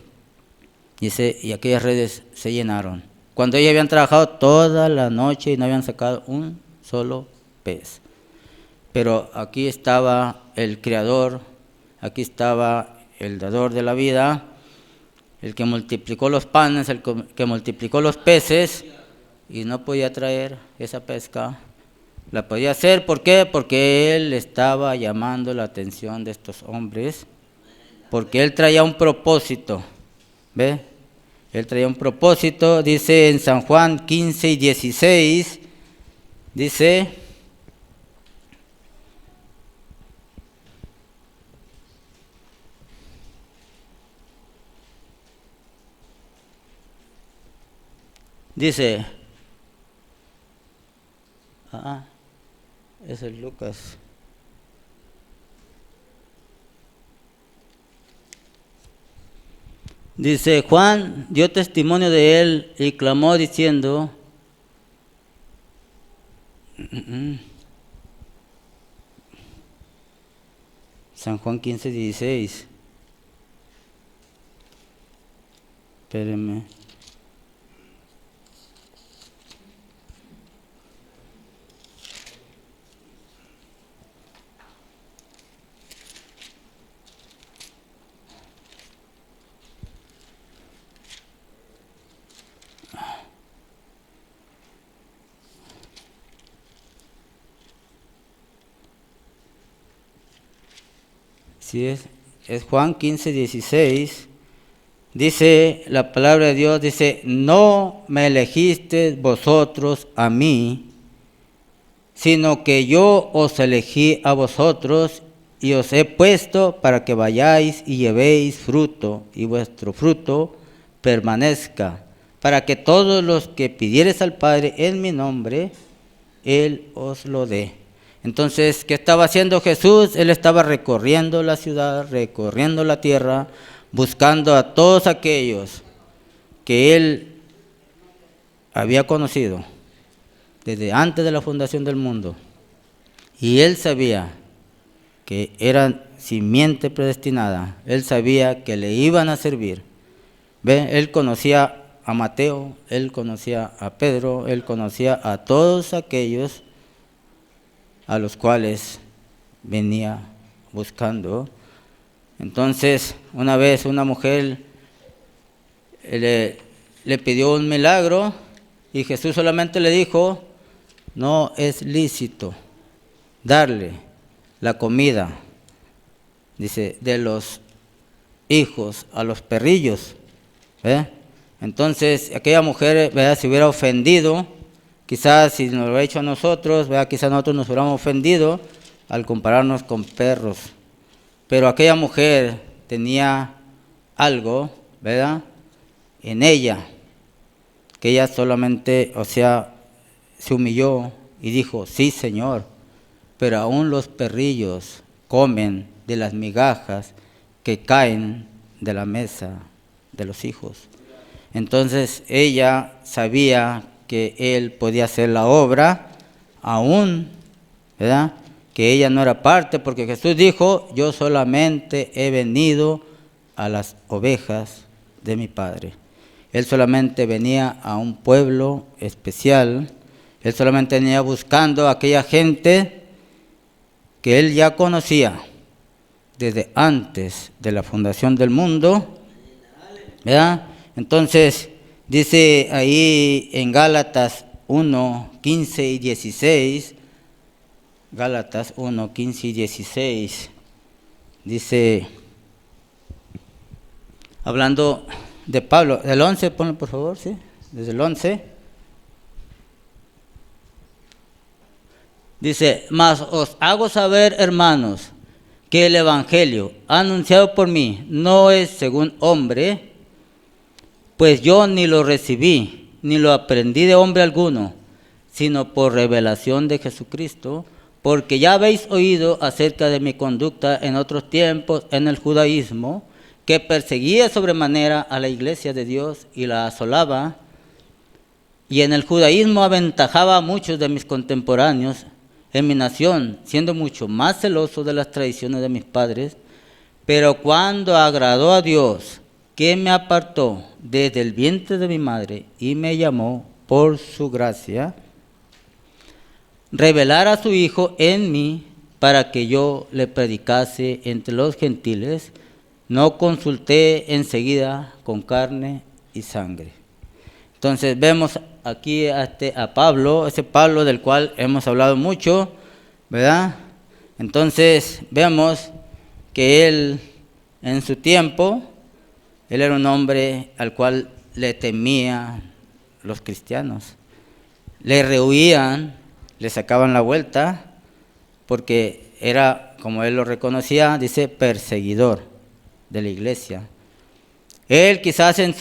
y aquellas redes se llenaron. Cuando ellos habían trabajado toda la noche y no habían sacado un solo pez. Pero aquí estaba el Creador, aquí estaba el dador de la vida, el que multiplicó los panes, el que multiplicó los peces, y no podía traer esa pesca. La podía hacer, ¿por qué? Porque Él estaba llamando la atención de estos hombres porque él traía un propósito, ¿ve? Él traía un propósito, dice en San Juan 15 y 16, dice: ese es Lucas. Dice: Juan dio testimonio de él y clamó diciendo, San Juan 15, 16. Espérenme. Sí, es Juan 15, 16. Dice la palabra de Dios, dice: no me elegisteis vosotros a mí, sino que yo os elegí a vosotros y os he puesto para que vayáis y llevéis fruto, y vuestro fruto permanezca, para que todos los que pidiereis al Padre en mi nombre, Él os lo dé. Entonces, ¿qué estaba haciendo Jesús? Él estaba recorriendo la ciudad, recorriendo la tierra, buscando a todos aquellos que Él había conocido desde antes de la fundación del mundo. Y Él sabía que eran simiente predestinada. Él sabía que le iban a servir. ¿Ve? Él conocía a Mateo, Él conocía a Pedro, Él conocía a todos aquellos a los cuales venía buscando. Entonces, una vez una mujer le pidió un milagro y Jesús solamente le dijo: no es lícito darle la comida, dice, de los hijos a los perrillos. ¿Ve? Entonces, aquella mujer, ¿verdad?, se hubiera ofendido. Quizás si nos lo ha hecho a nosotros, ¿verdad?, quizás nosotros nos hubiéramos ofendido al compararnos con perros. Pero aquella mujer tenía algo, ¿verdad?, en ella, que ella solamente, se humilló y dijo: sí, Señor, pero aún los perrillos comen de las migajas que caen de la mesa de los hijos. Entonces ella sabía que Él podía hacer la obra, aún, ¿verdad?, que ella no era parte, porque Jesús dijo: yo solamente he venido a las ovejas de mi Padre. Él solamente venía a un pueblo especial. Él solamente venía buscando a aquella gente que Él ya conocía desde antes de la fundación del mundo, ¿verdad? Entonces, dice ahí en Gálatas 1, 15 y 16, Gálatas 1, 15 y 16, dice, hablando de Pablo, del 11, ponlo por favor, ¿sí? Desde el 11. Dice: mas os hago saber, hermanos, que el evangelio anunciado por mí no es según hombre, pues yo ni lo recibí, ni lo aprendí de hombre alguno, sino por revelación de Jesucristo, porque ya habéis oído acerca de mi conducta en otros tiempos en el judaísmo, que perseguía sobremanera a la iglesia de Dios y la asolaba, y en el judaísmo aventajaba a muchos de mis contemporáneos en mi nación, siendo mucho más celoso de las tradiciones de mis padres. Pero cuando agradó a Dios, que me apartó desde el vientre de mi madre y me llamó por su gracia, revelar a su Hijo en mí para que yo le predicase entre los gentiles, no consulté enseguida con carne y sangre. Entonces vemos aquí a Pablo, ese Pablo del cual hemos hablado mucho, ¿verdad? Entonces vemos que él en su tiempo, él era un hombre al cual le temían los cristianos. Le rehuían, le sacaban la vuelta, porque era, como él lo reconocía, dice, perseguidor de la iglesia. Él quizás él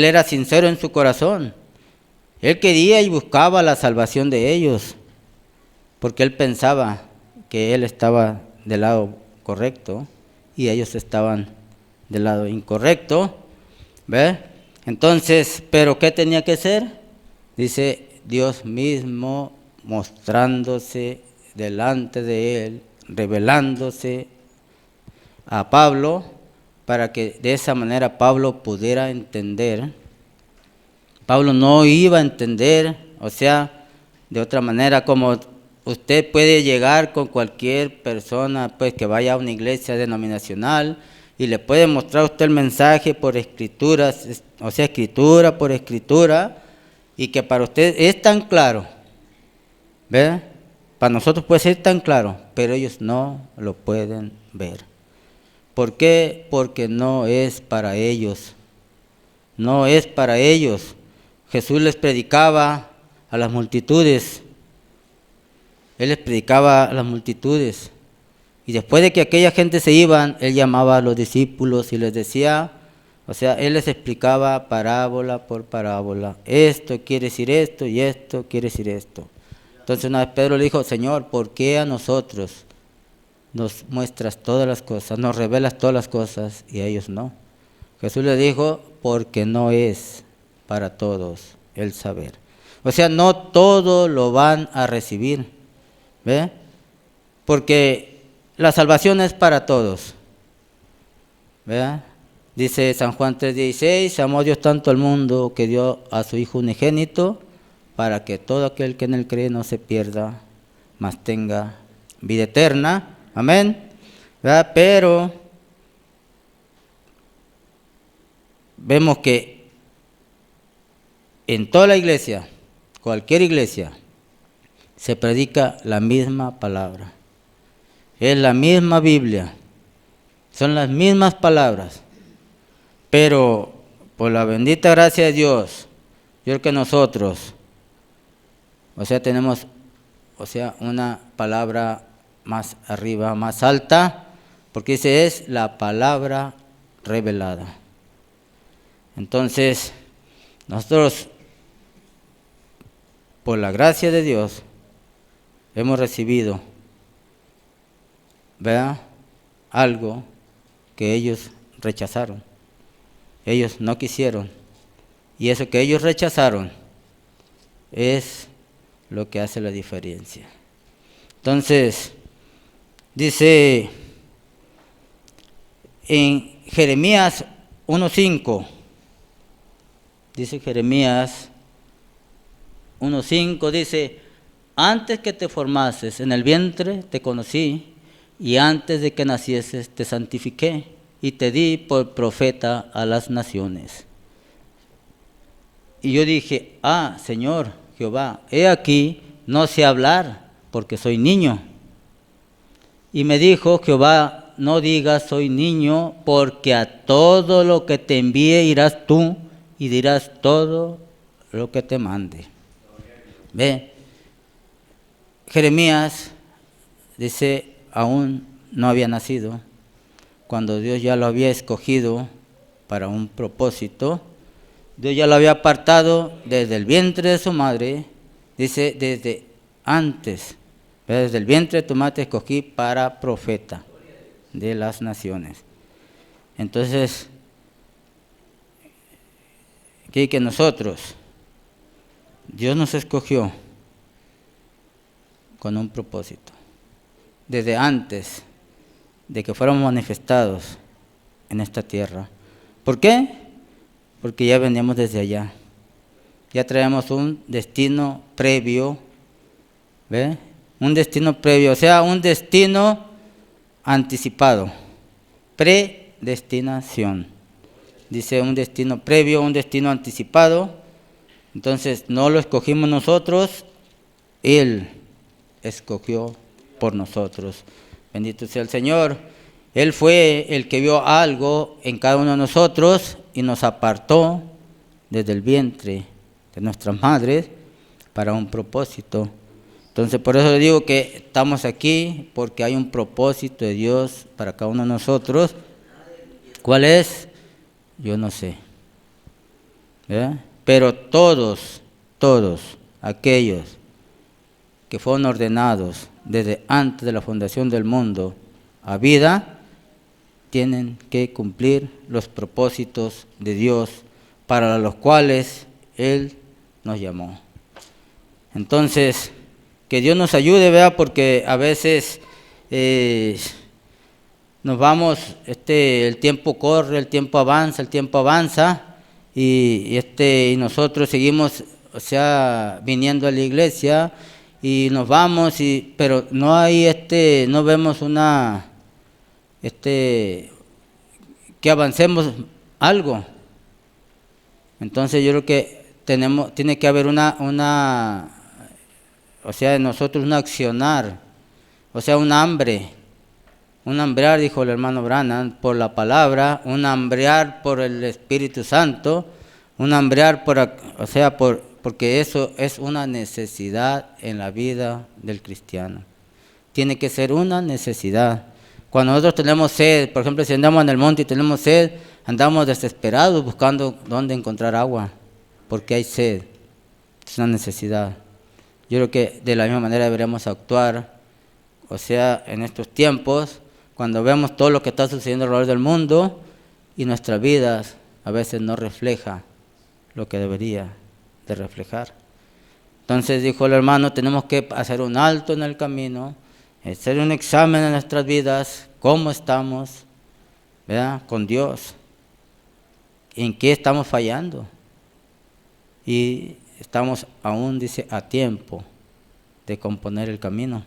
era sincero en su corazón. Él quería y buscaba la salvación de ellos, porque él pensaba que él estaba del lado correcto y ellos estaban del lado incorrecto. ¿Ve? Entonces, ¿pero qué tenía que hacer? Dice, Dios mismo mostrándose delante de él, revelándose a Pablo, para que de esa manera Pablo pudiera entender. Pablo no iba a entender, o sea, de otra manera, como usted puede llegar con cualquier persona pues que vaya a una iglesia denominacional y le puede mostrar a usted el mensaje por escrituras, o sea, escritura por escritura, y que para usted es tan claro, ¿ve? Para nosotros puede ser tan claro, pero ellos no lo pueden ver. ¿Por qué? Porque no es para ellos. No es para ellos. Jesús les predicaba a las multitudes. Él les predicaba a las multitudes. Y después de que aquella gente se iban, él llamaba a los discípulos y les decía, o sea, él les explicaba parábola por parábola. Esto quiere decir esto y esto quiere decir esto. Entonces una vez Pedro le dijo, Señor, ¿por qué a nosotros nos muestras todas las cosas, nos revelas todas las cosas y a ellos no? Jesús le dijo, porque no es para todos el saber. O sea, no todo lo van a recibir, ¿ve? Porque la salvación es para todos, ¿ve? Dice San Juan 3:16, amó Dios tanto al mundo que dio a su Hijo unigénito, para que todo aquel que en él cree no se pierda, mas tenga vida eterna. Amén. ¿Verdad? Pero vemos que en toda la iglesia, cualquier iglesia, se predica la misma palabra. Es la misma Biblia. Son las mismas palabras. Pero por la bendita gracia de Dios, yo creo que nosotros, tenemos, una palabra más arriba, más alta, porque dice es la palabra revelada. Entonces, nosotros, por la gracia de Dios, hemos recibido, ¿verdad?, algo que ellos rechazaron. Ellos no quisieron. Y eso que ellos rechazaron es lo que hace la diferencia. Entonces, dice en Jeremías 1:5, dice Jeremías 1:5, dice, antes que te formases en el vientre te conocí, y antes de que nacieses te santifiqué, y te di por profeta a las naciones. Y yo dije, Señor Jehová, he aquí, no sé hablar, porque soy niño. Y me dijo Jehová, no digas soy niño, porque a todo lo que te envíe irás tú, y dirás todo lo que te mande. Ve, Jeremías dice, aún no había nacido, cuando Dios ya lo había escogido para un propósito. Dios ya lo había apartado desde el vientre de su madre, dice, desde antes, desde el vientre de tu madre te escogí para profeta de las naciones. Entonces, que nosotros, Dios nos escogió con un propósito, desde antes de que fuéramos manifestados en esta tierra. ¿Por qué? Porque ya veníamos desde allá. Ya traemos un destino previo, ¿ve? Un destino previo, o sea, un destino anticipado. Predestinación. Dice un destino previo, un destino anticipado. Entonces, no lo escogimos nosotros, Él escogió por nosotros. Bendito sea el Señor. Él fue el que vio algo en cada uno de nosotros y nos apartó desde el vientre de nuestras madres para un propósito. Entonces, por eso le digo que estamos aquí, porque hay un propósito de Dios para cada uno de nosotros. ¿Cuál es? Yo no sé. ¿Verdad? Pero todos aquellos que fueron ordenados desde antes de la fundación del mundo a vida, tienen que cumplir los propósitos de Dios para los cuales Él nos llamó. Entonces, que Dios nos ayude, ¿verdad? Porque a veces nos vamos, el tiempo corre, el tiempo avanza, y nosotros seguimos, viniendo a la iglesia y nos vamos, pero no hay, no vemos que avancemos algo. Entonces yo creo que tiene que haber en nosotros un accionar, un hambrear, dijo el hermano Branham, por la palabra, un hambrear por el Espíritu Santo, un hambrear porque eso es una necesidad en la vida del cristiano. Tiene que ser una necesidad. Cuando nosotros tenemos sed, por ejemplo, si andamos en el monte y tenemos sed, andamos desesperados buscando dónde encontrar agua, porque hay sed. Es una necesidad. Yo creo que de la misma manera deberíamos actuar, en estos tiempos, cuando vemos todo lo que está sucediendo alrededor del mundo y nuestras vidas a veces no refleja lo que debería de reflejar. Entonces dijo el hermano, tenemos que hacer un alto en el camino, hacer un examen en nuestras vidas, cómo estamos, ¿verdad? Con Dios, en qué estamos fallando, y estamos aún, dice, a tiempo de componer el camino.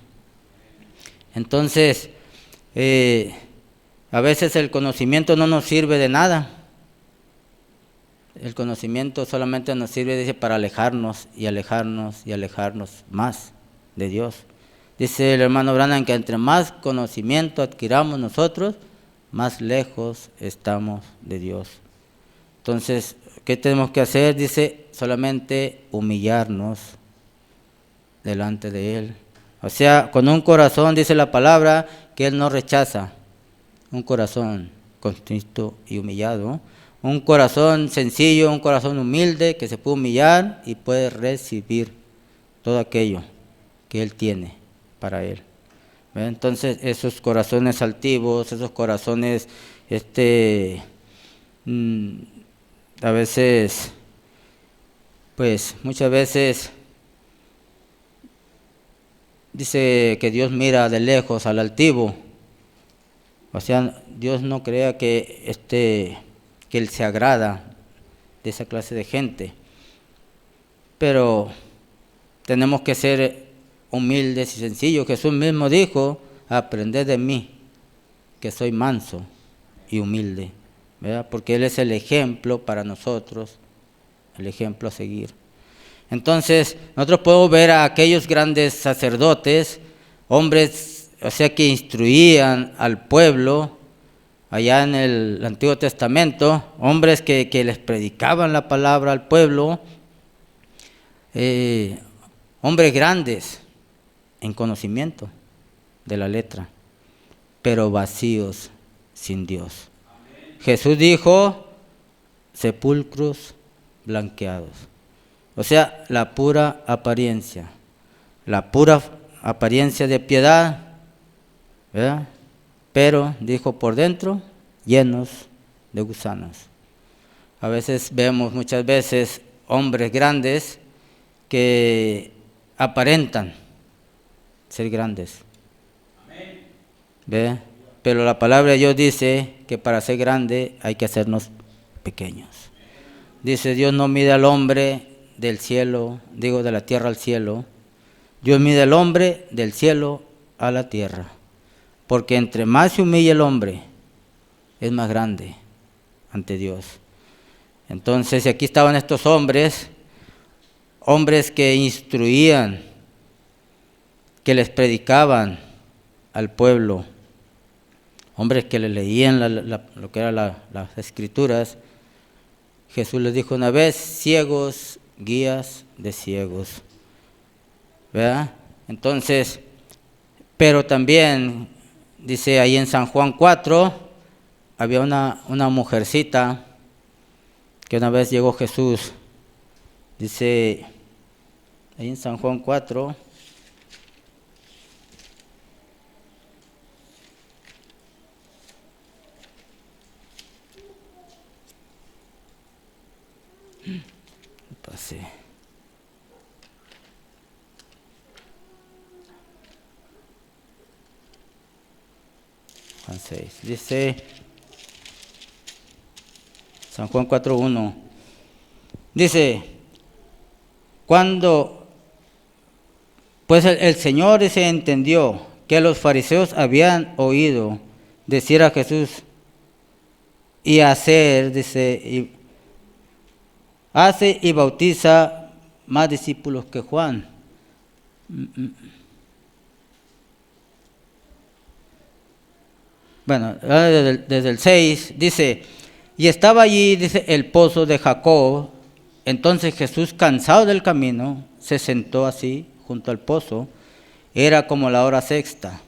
Entonces, a veces el conocimiento no nos sirve de nada. El conocimiento solamente nos sirve, dice, para alejarnos más de Dios. Dice el hermano Branham que entre más conocimiento adquiramos nosotros, más lejos estamos de Dios. Entonces, ¿qué tenemos que hacer? Dice, solamente humillarnos delante de Él. Con un corazón, dice la palabra, que Él no rechaza. Un corazón contrito y humillado. Un corazón sencillo, un corazón humilde, que se puede humillar y puede recibir todo aquello que Él tiene para Él. Entonces, esos corazones altivos, esos corazones, a veces, muchas veces, dice que Dios mira de lejos al altivo. Dios no crea que Él se agrada de esa clase de gente. Pero tenemos que ser humildes y sencillos. Jesús mismo dijo, aprended de mí, que soy manso y humilde, ¿verdad? Porque Él es el ejemplo para nosotros, el ejemplo a seguir. Entonces, nosotros podemos ver a aquellos grandes sacerdotes, hombres, que instruían al pueblo, allá en el Antiguo Testamento, hombres que les predicaban la palabra al pueblo, hombres grandes en conocimiento de la letra, pero vacíos sin Dios. Amén. Jesús dijo, sepulcros blanqueados. La pura apariencia de piedad, ¿verdad? Pero, dijo, por dentro, llenos de gusanos. A veces vemos, muchas veces, hombres grandes que aparentan ser grandes. Amén. ¿Ve? Pero la palabra de Dios dice que para ser grande hay que hacernos pequeños. Dice, Dios no mide al hombre del cielo, de la tierra al cielo. Dios mide al hombre del cielo a la tierra. Porque entre más se humilla el hombre, es más grande ante Dios. Entonces, aquí estaban estos hombres que instruían, que les predicaban al pueblo, hombres que le leían lo que eran las escrituras, Jesús les dijo una vez, ciegos, guías de ciegos. ¿Verdad? Entonces, pero también, dice ahí en San Juan 4, había una mujercita que una vez llegó Jesús, dice ahí en San Juan 4, pasé. Juan 6, dice San Juan 4:1, dice, cuando pues el Señor se entendió que los fariseos habían oído decir a Jesús y hacer, dice, hace y bautiza más discípulos que Juan. Bueno, desde el 6 dice, y estaba allí, dice, el pozo de Jacob. Entonces Jesús, cansado del camino, se sentó así junto al pozo. Era como la hora sexta.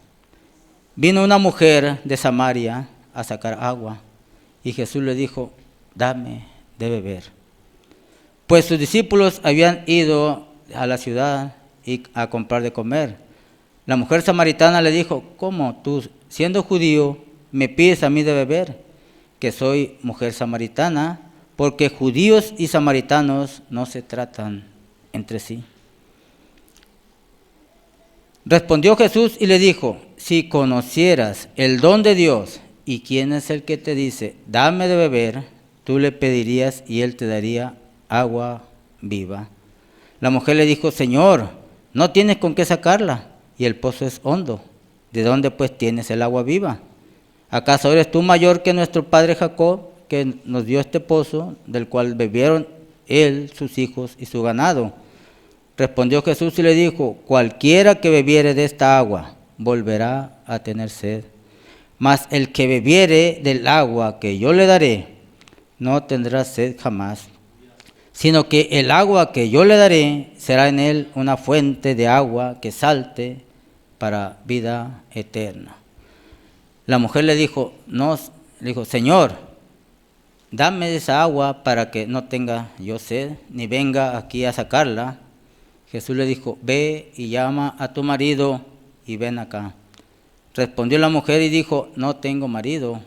Vino una mujer de Samaria a sacar agua, y Jesús le dijo, dame de beber. Pues sus discípulos habían ido a la ciudad a comprar de comer. La mujer samaritana le dijo, ¿cómo tú, siendo judío, me pides a mí de beber, que soy mujer samaritana? Porque judíos y samaritanos no se tratan entre sí. Respondió Jesús y le dijo, si conocieras el don de Dios y quién es el que te dice, dame de beber, tú le pedirías y él te daría agua viva. La mujer le dijo, Señor, no tienes con qué sacarla y el pozo es hondo. ¿De dónde pues tienes el agua viva? ¿Acaso eres tú mayor que nuestro padre Jacob, que nos dio este pozo, del cual bebieron él, sus hijos y su ganado? Respondió Jesús y le dijo, cualquiera que bebiere de esta agua volverá a tener sed, mas el que bebiere del agua que yo le daré no tendrá sed jamás, sino que el agua que yo le daré será en él una fuente de agua que salte para vida eterna. La mujer le dijo, Señor, dame de esa agua para que no tenga yo sed, ni venga aquí a sacarla. Jesús le dijo, ve y llama a tu marido y ven acá. Respondió la mujer y dijo, no tengo marido.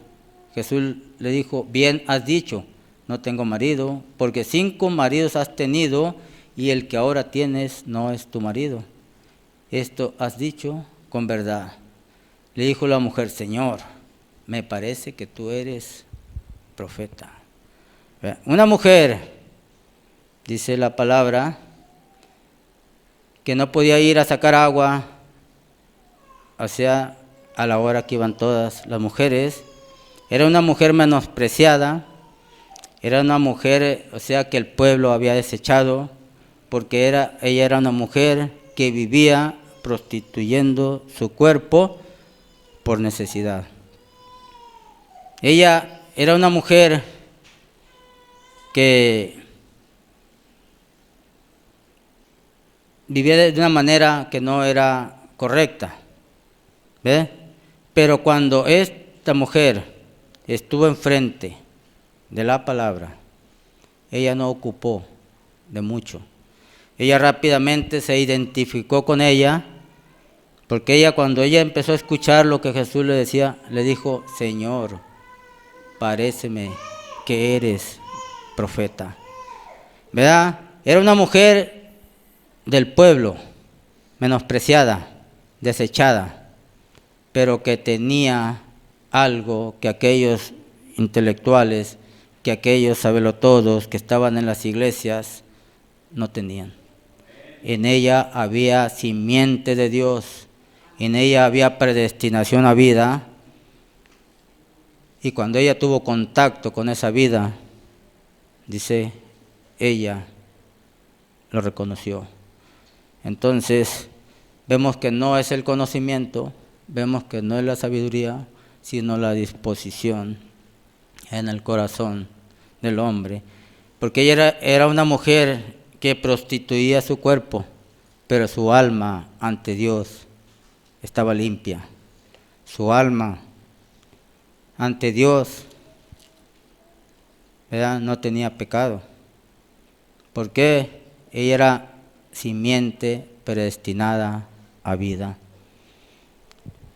Jesús le dijo, bien has dicho, no tengo marido, porque 5 maridos has tenido y el que ahora tienes no es tu marido. Esto has dicho con verdad. Le dijo la mujer, Señor, me parece que tú eres profeta. Una mujer, dice la palabra, que no podía ir a sacar agua, o sea, a la hora que iban todas las mujeres, era una mujer menospreciada, era una mujer, o sea, que el pueblo había desechado, porque ella era una mujer que vivía prostituyendo su cuerpo por necesidad. Ella era una mujer que vivía de una manera que no era correcta, ¿ve? Pero cuando esta mujer estuvo enfrente de la palabra, ella no ocupó de mucho. Ella rápidamente se identificó con ella, porque ella, cuando ella empezó a escuchar lo que Jesús le decía, le dijo, Señor, paréceme que eres profeta. ¿Verdad? Era una mujer del pueblo, menospreciada, desechada, pero que tenía algo que aquellos intelectuales, que aquellos sabelotodos que estaban en las iglesias no tenían. En ella había simiente de Dios, en ella había predestinación a vida, y cuando ella tuvo contacto con esa vida, dice, ella lo reconoció. Entonces, vemos que no es el conocimiento, vemos que no es la sabiduría, sino la disposición en el corazón del hombre. Porque ella era una mujer que prostituía su cuerpo, pero su alma ante Dios estaba limpia. Su alma ante Dios, ¿verdad?, no tenía pecado. ¿Por qué? Ella era simiente predestinada a vida.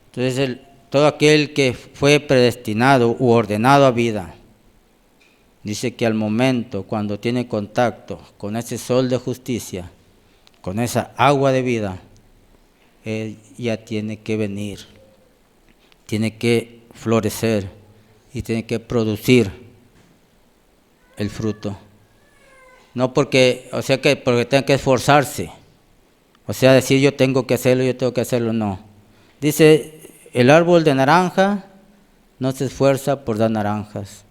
Entonces, todo aquel que fue predestinado u ordenado a vida, dice que al momento, cuando tiene contacto con ese sol de justicia, con esa agua de vida, él ya tiene que venir, tiene que florecer y tiene que producir el fruto. No porque tenga que esforzarse, o sea, decir yo tengo que hacerlo, no. Dice, el árbol de naranja no se esfuerza por dar naranjas.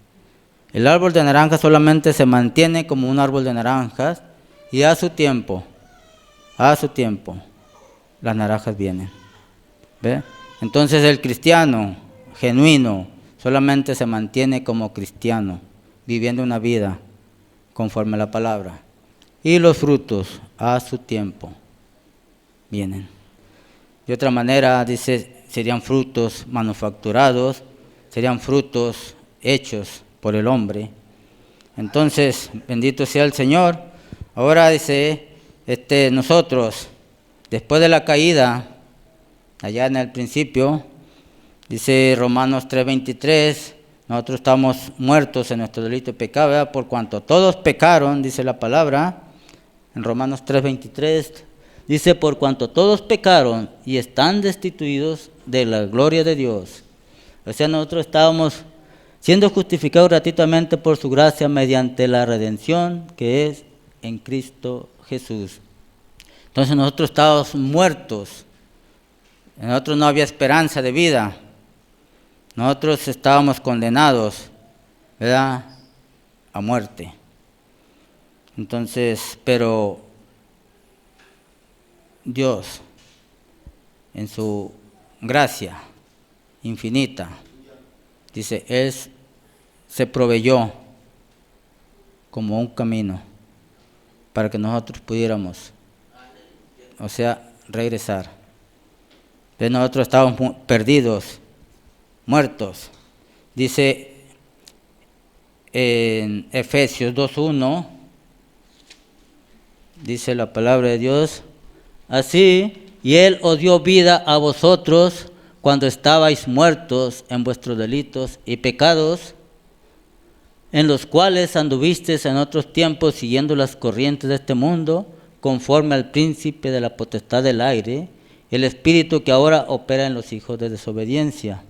El árbol de naranjas solamente se mantiene como un árbol de naranjas y a su tiempo, las naranjas vienen. ¿Ve? Entonces el cristiano genuino solamente se mantiene como cristiano, viviendo una vida conforme a la palabra. Y los frutos a su tiempo vienen. De otra manera, dice, serían frutos manufacturados, serían frutos hechos por el hombre. Entonces, bendito sea el Señor. Ahora dice, nosotros, después de la caída, allá en el principio, dice Romanos 3:23, nosotros estamos muertos en nuestro delito y pecado, ¿verdad? Por cuanto todos pecaron, dice la palabra, en Romanos 3:23, dice, por cuanto todos pecaron y están destituidos de la gloria de Dios. O sea, nosotros estábamos siendo justificados gratuitamente por su gracia mediante la redención que es en Cristo Jesús. Entonces nosotros estábamos muertos, en nosotros no había esperanza de vida, nosotros estábamos condenados, ¿verdad?, a muerte. Entonces, pero Dios, en su gracia infinita, dice, Él se proveyó como un camino para que nosotros pudiéramos, o sea, regresar. De nosotros estábamos perdidos, muertos. Dice en Efesios 2:1, dice la palabra de Dios, así, y Él os dio vida a vosotros cuando estabais muertos en vuestros delitos y pecados, en los cuales anduvisteis en otros tiempos siguiendo las corrientes de este mundo, conforme al príncipe de la potestad del aire, el espíritu que ahora opera en los hijos de desobediencia,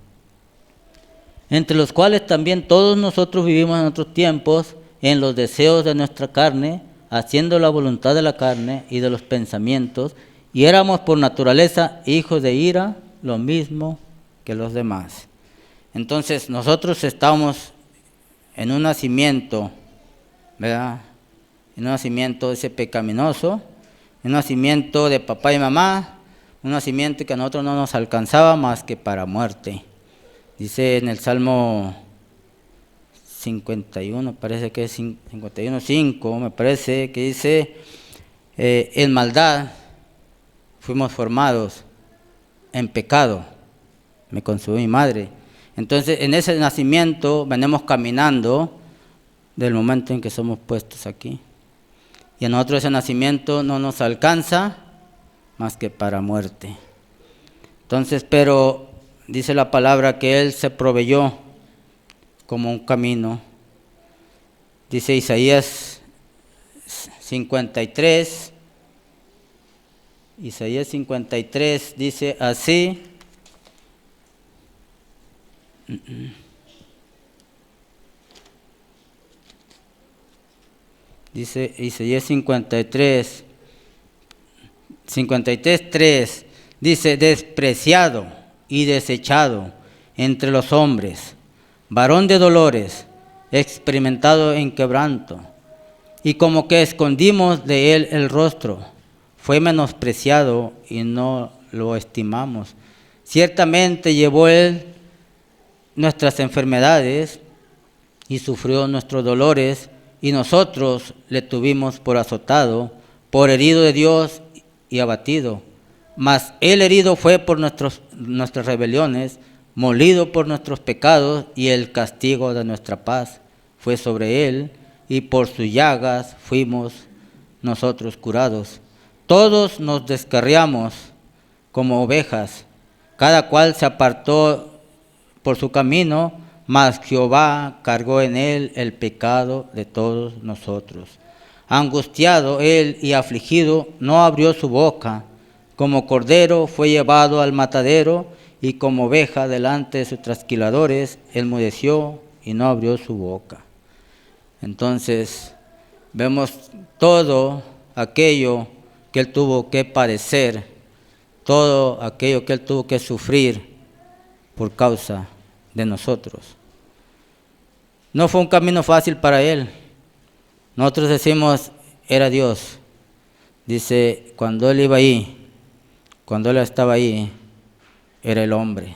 entre los cuales también todos nosotros vivimos en otros tiempos en los deseos de nuestra carne, haciendo la voluntad de la carne y de los pensamientos, y éramos por naturaleza hijos de ira, lo mismo que los demás. Entonces nosotros estábamos en un nacimiento, ¿verdad?, en un nacimiento ese pecaminoso, en un nacimiento de papá y mamá, un nacimiento que a nosotros no nos alcanzaba más que para muerte. Dice en el Salmo 51, parece que es 51:5, me parece que dice, en maldad fuimos formados, en pecado me concibió mi madre. Entonces en ese nacimiento venimos caminando del momento en que somos puestos aquí. Y a nosotros ese nacimiento no nos alcanza más que para muerte. Entonces, pero dice la palabra que Él se proveyó como un camino. Dice Isaías 53, dice así, dice Isaías 53:3, dice, despreciado y desechado entre los hombres, varón de dolores, experimentado en quebranto, y como que escondimos de él el rostro, fue menospreciado y no lo estimamos. Ciertamente llevó él nuestras enfermedades y sufrió nuestros dolores, y nosotros le tuvimos por azotado, por herido de Dios y abatido. Mas él herido fue por nuestras rebeliones, molido por nuestros pecados, y el castigo de nuestra paz fue sobre él, y por sus llagas fuimos nosotros curados. Todos nos descarriamos como ovejas, cada cual se apartó por su camino, mas Jehová cargó en él el pecado de todos nosotros. Angustiado él y afligido, no abrió su boca. Como cordero fue llevado al matadero, y como oveja delante de sus trasquiladores, enmudeció y no abrió su boca. Entonces, vemos todo aquello que él tuvo que padecer, todo aquello que él tuvo que sufrir por causa de nosotros. No fue un camino fácil para él. Nosotros decimos, era Dios. Dice, cuando él iba ahí, cuando él estaba ahí, era el hombre.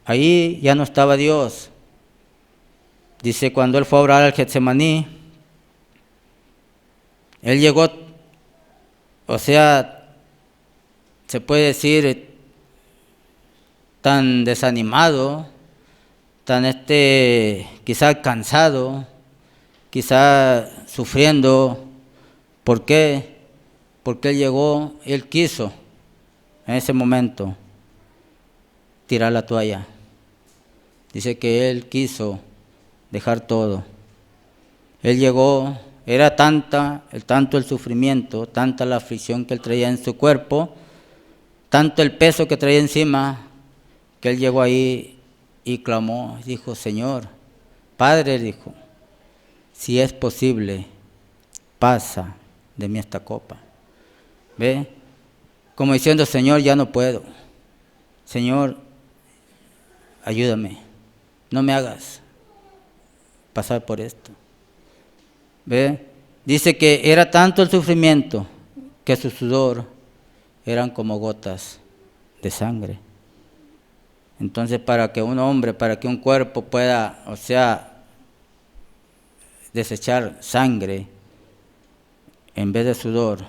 Ahí ya no estaba Dios. Dice, cuando él fue a orar al Getsemaní, él llegó, o sea, se puede decir, tan desanimado, tan quizá cansado, quizá sufriendo. ¿Por qué? Porque él llegó, él quiso en ese momento tirar la toalla. Dice que él quiso dejar todo. Él llegó, era tanto el sufrimiento, tanta la aflicción que él traía en su cuerpo, tanto el peso que traía encima, que él llegó ahí y clamó, dijo, Señor, Padre, dijo, si es posible, pasa de mí esta copa. ¿Ve? Como diciendo, Señor, ya no puedo. Señor, ayúdame, no me hagas pasar por esto. ¿Ve? Dice que era tanto el sufrimiento que su sudor eran como gotas de sangre. Entonces, para que un hombre, para que un cuerpo pueda, o sea, desechar sangre en vez de sudor,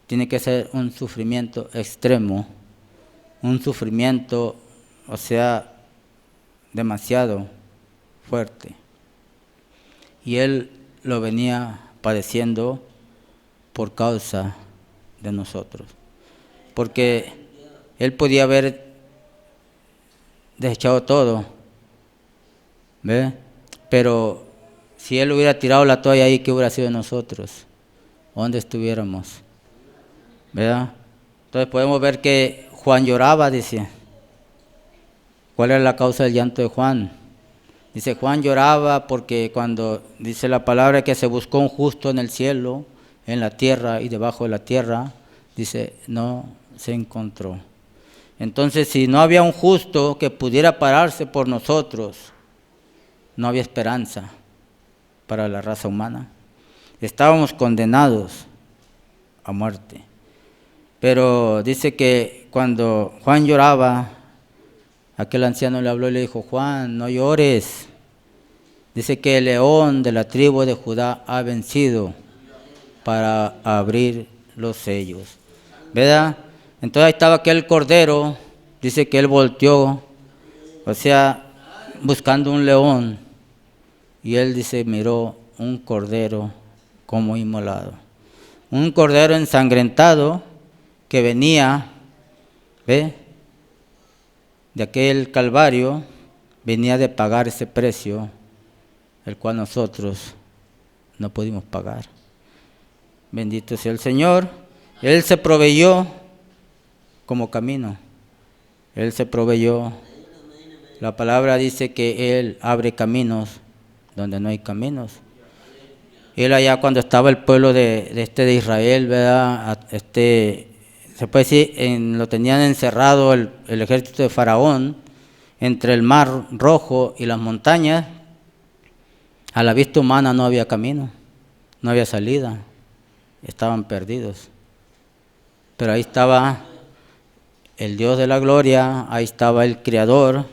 tiene que ser un sufrimiento extremo, un sufrimiento, o sea, demasiado fuerte. Y él lo venía padeciendo por causa de nosotros. Porque él podía haber desechado todo, ¿ve? Pero si él hubiera tirado la toalla ahí, ¿qué hubiera sido de nosotros? ¿Dónde estuviéramos? ¿Verdad? Entonces podemos ver que Juan lloraba, dice. ¿Cuál era la causa del llanto de Juan? Dice, Juan lloraba porque cuando dice la palabra que se buscó un justo en el cielo, en la tierra y debajo de la tierra, dice, no se encontró. Entonces, si no había un justo que pudiera pararse por nosotros, no había esperanza para la raza humana. Estábamos condenados a muerte. Pero dice que cuando Juan lloraba, aquel anciano le habló y le dijo, Juan, no llores. Dice que el león de la tribu de Judá ha vencido para abrir los sellos. ¿Verdad? Entonces ahí estaba aquel cordero, dice que él volteó, o sea, buscando un león. Y él dice, miró un cordero como inmolado. Un cordero ensangrentado que venía, ¿ve? De aquel Calvario, venía de pagar ese precio, el cual nosotros no pudimos pagar. Bendito sea el Señor. Él se proveyó como camino. Él se proveyó. La palabra dice que Él abre caminos donde no hay caminos. Él allá cuando estaba el pueblo de Israel, ¿verdad? Se puede decir, lo tenían encerrado el ejército de Faraón entre el mar Rojo y las montañas. A la vista humana no había camino, no había salida, estaban perdidos. Pero ahí estaba el Dios de la gloria, ahí estaba el Creador.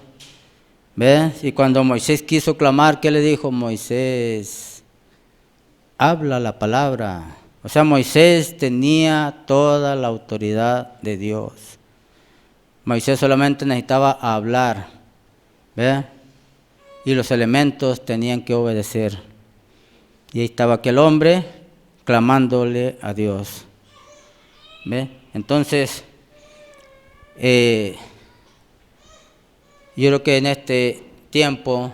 ¿Ves? Y cuando Moisés quiso clamar, ¿qué le dijo Moisés? Habla la palabra. O sea, Moisés tenía toda la autoridad de Dios. Moisés solamente necesitaba hablar. ¿Ves? Y los elementos tenían que obedecer. Y ahí estaba aquel hombre clamándole a Dios. ¿Ves? Entonces, yo creo que en este tiempo,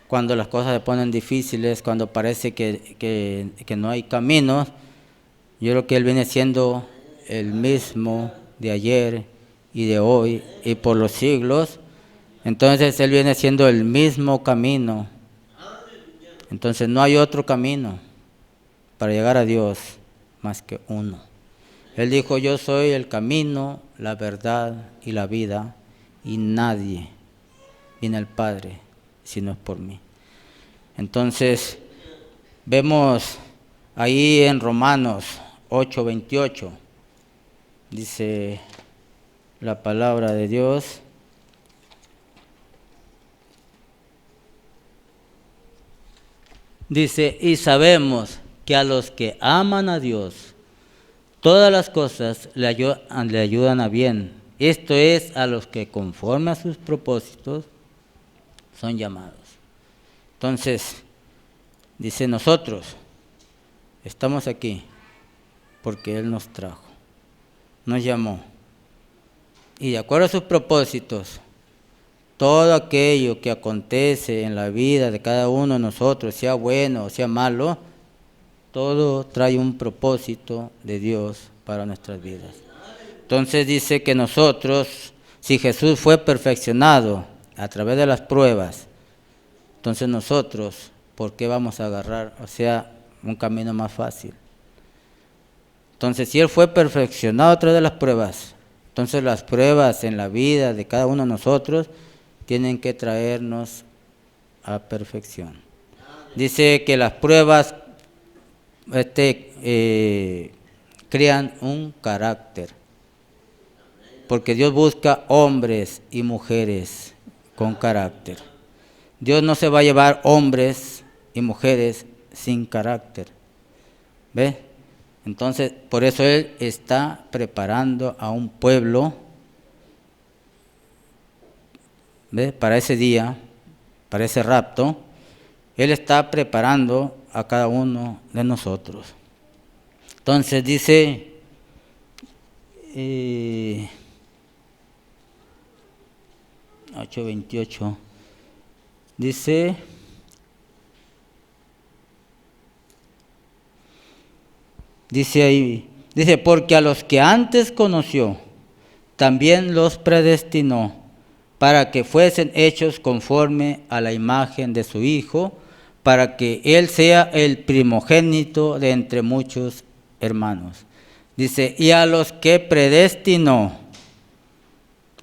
cuando las cosas se ponen difíciles, cuando parece que no hay caminos, yo creo que Él viene siendo el mismo de ayer y de hoy y por los siglos. Entonces Él viene siendo el mismo camino. Entonces no hay otro camino para llegar a Dios más que uno. Él dijo, yo soy el camino, la verdad y la vida, y nadie viene al Padre si no es por mí. Entonces, vemos ahí en Romanos 8:28, dice la palabra de Dios. Dice, y sabemos que a los que aman a Dios, todas las cosas le ayudan a bien. Esto es, a los que conforme a sus propósitos son llamados. Entonces, dice, nosotros estamos aquí porque Él nos trajo, nos llamó. Y de acuerdo a sus propósitos, todo aquello que acontece en la vida de cada uno de nosotros, sea bueno o sea malo, todo trae un propósito de Dios para nuestras vidas. Entonces dice que nosotros, si Jesús fue perfeccionado a través de las pruebas, entonces nosotros, ¿por qué vamos a agarrar, un camino más fácil? Entonces, si Él fue perfeccionado a través de las pruebas, entonces las pruebas en la vida de cada uno de nosotros tienen que traernos a perfección. Dice que las pruebas crean un carácter, porque Dios busca hombres y mujeres con carácter. Dios no se va a llevar hombres y mujeres sin carácter. ¿Ves? Entonces, por eso Él está preparando a un pueblo, ¿ves? Para ese día, para ese rapto. Él está preparando a cada uno de nosotros. Entonces dice, 8:28, dice, porque a los que antes conoció, también los predestinó, para que fuesen hechos conforme a la imagen de su Hijo, para que Él sea el primogénito de entre muchos hermanos. Dice, y a los que predestinó,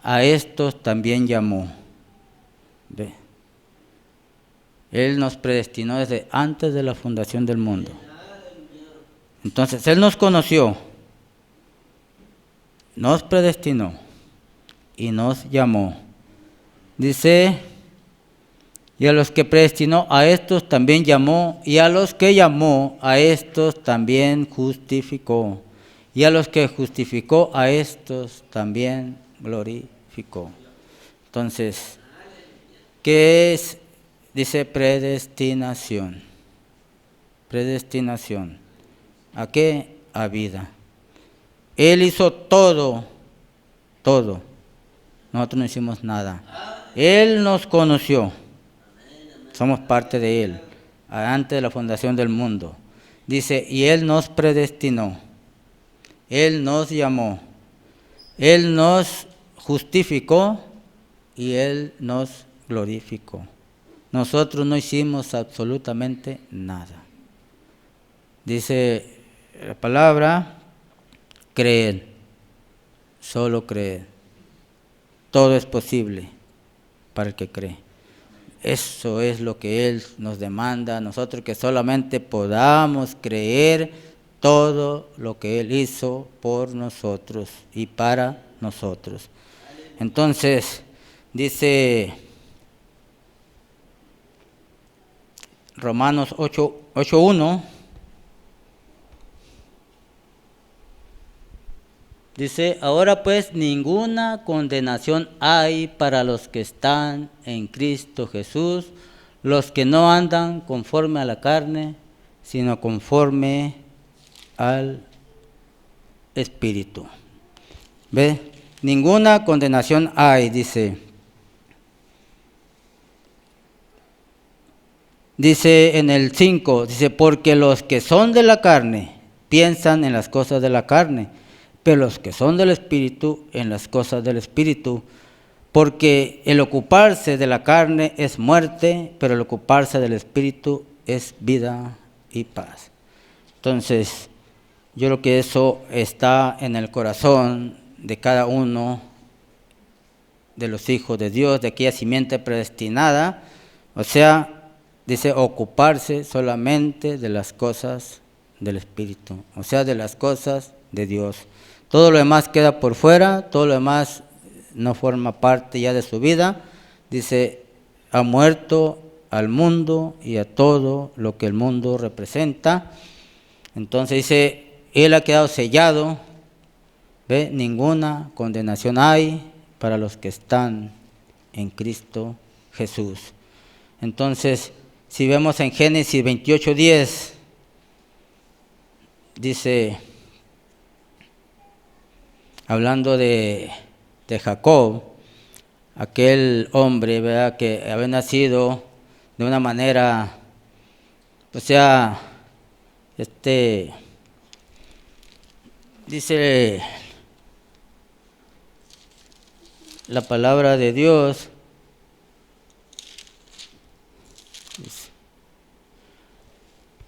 a estos también llamó. ¿Ve? Él nos predestinó desde antes de la fundación del mundo. Entonces, Él nos conoció, nos predestinó y nos llamó. Dice, y a los que predestinó, a estos también llamó, y a los que llamó, a estos también justificó, y a los que justificó, a estos también glorificó. Entonces, ¿qué es? Dice predestinación. Predestinación. ¿A qué? A vida. Él hizo todo. Nosotros no hicimos nada. Él nos conoció. Somos parte de Él, antes de la fundación del mundo. Dice, y Él nos predestinó. Él nos llamó. Él nos justificó y Él nos glorificó. Nosotros no hicimos absolutamente nada. Dice la palabra, creer, solo creer. Todo es posible para el que cree. Eso es lo que Él nos demanda a nosotros, que solamente podamos creer todo lo que Él hizo por nosotros y para nosotros. Entonces, dice Romanos 8:1, dice, ahora pues ninguna condenación hay para los que están en Cristo Jesús, los que no andan conforme a la carne, sino conforme al Espíritu. ¿Ve? Ninguna condenación hay, dice. Dice en el 5, dice, porque los que son de la carne piensan en las cosas de la carne, pero los que son del Espíritu en las cosas del Espíritu. Porque el ocuparse de la carne es muerte, pero el ocuparse del Espíritu es vida y paz. Entonces, yo creo que eso está en el corazón de cada uno de los hijos de Dios, de aquella simiente predestinada. O sea, dice ocuparse solamente de las cosas del Espíritu, o sea, de las cosas de Dios. Todo lo demás queda por fuera, todo lo demás no forma parte ya de su vida. Dice, ha muerto al mundo y a todo lo que el mundo representa. Entonces dice, Él ha quedado sellado, ¿ve? Ninguna condenación hay para los que están en Cristo Jesús. Entonces, si vemos en Génesis 28:10, dice, hablando de Jacob, aquel hombre, ¿verdad?, que había nacido de una manera, o sea, dice la palabra de Dios,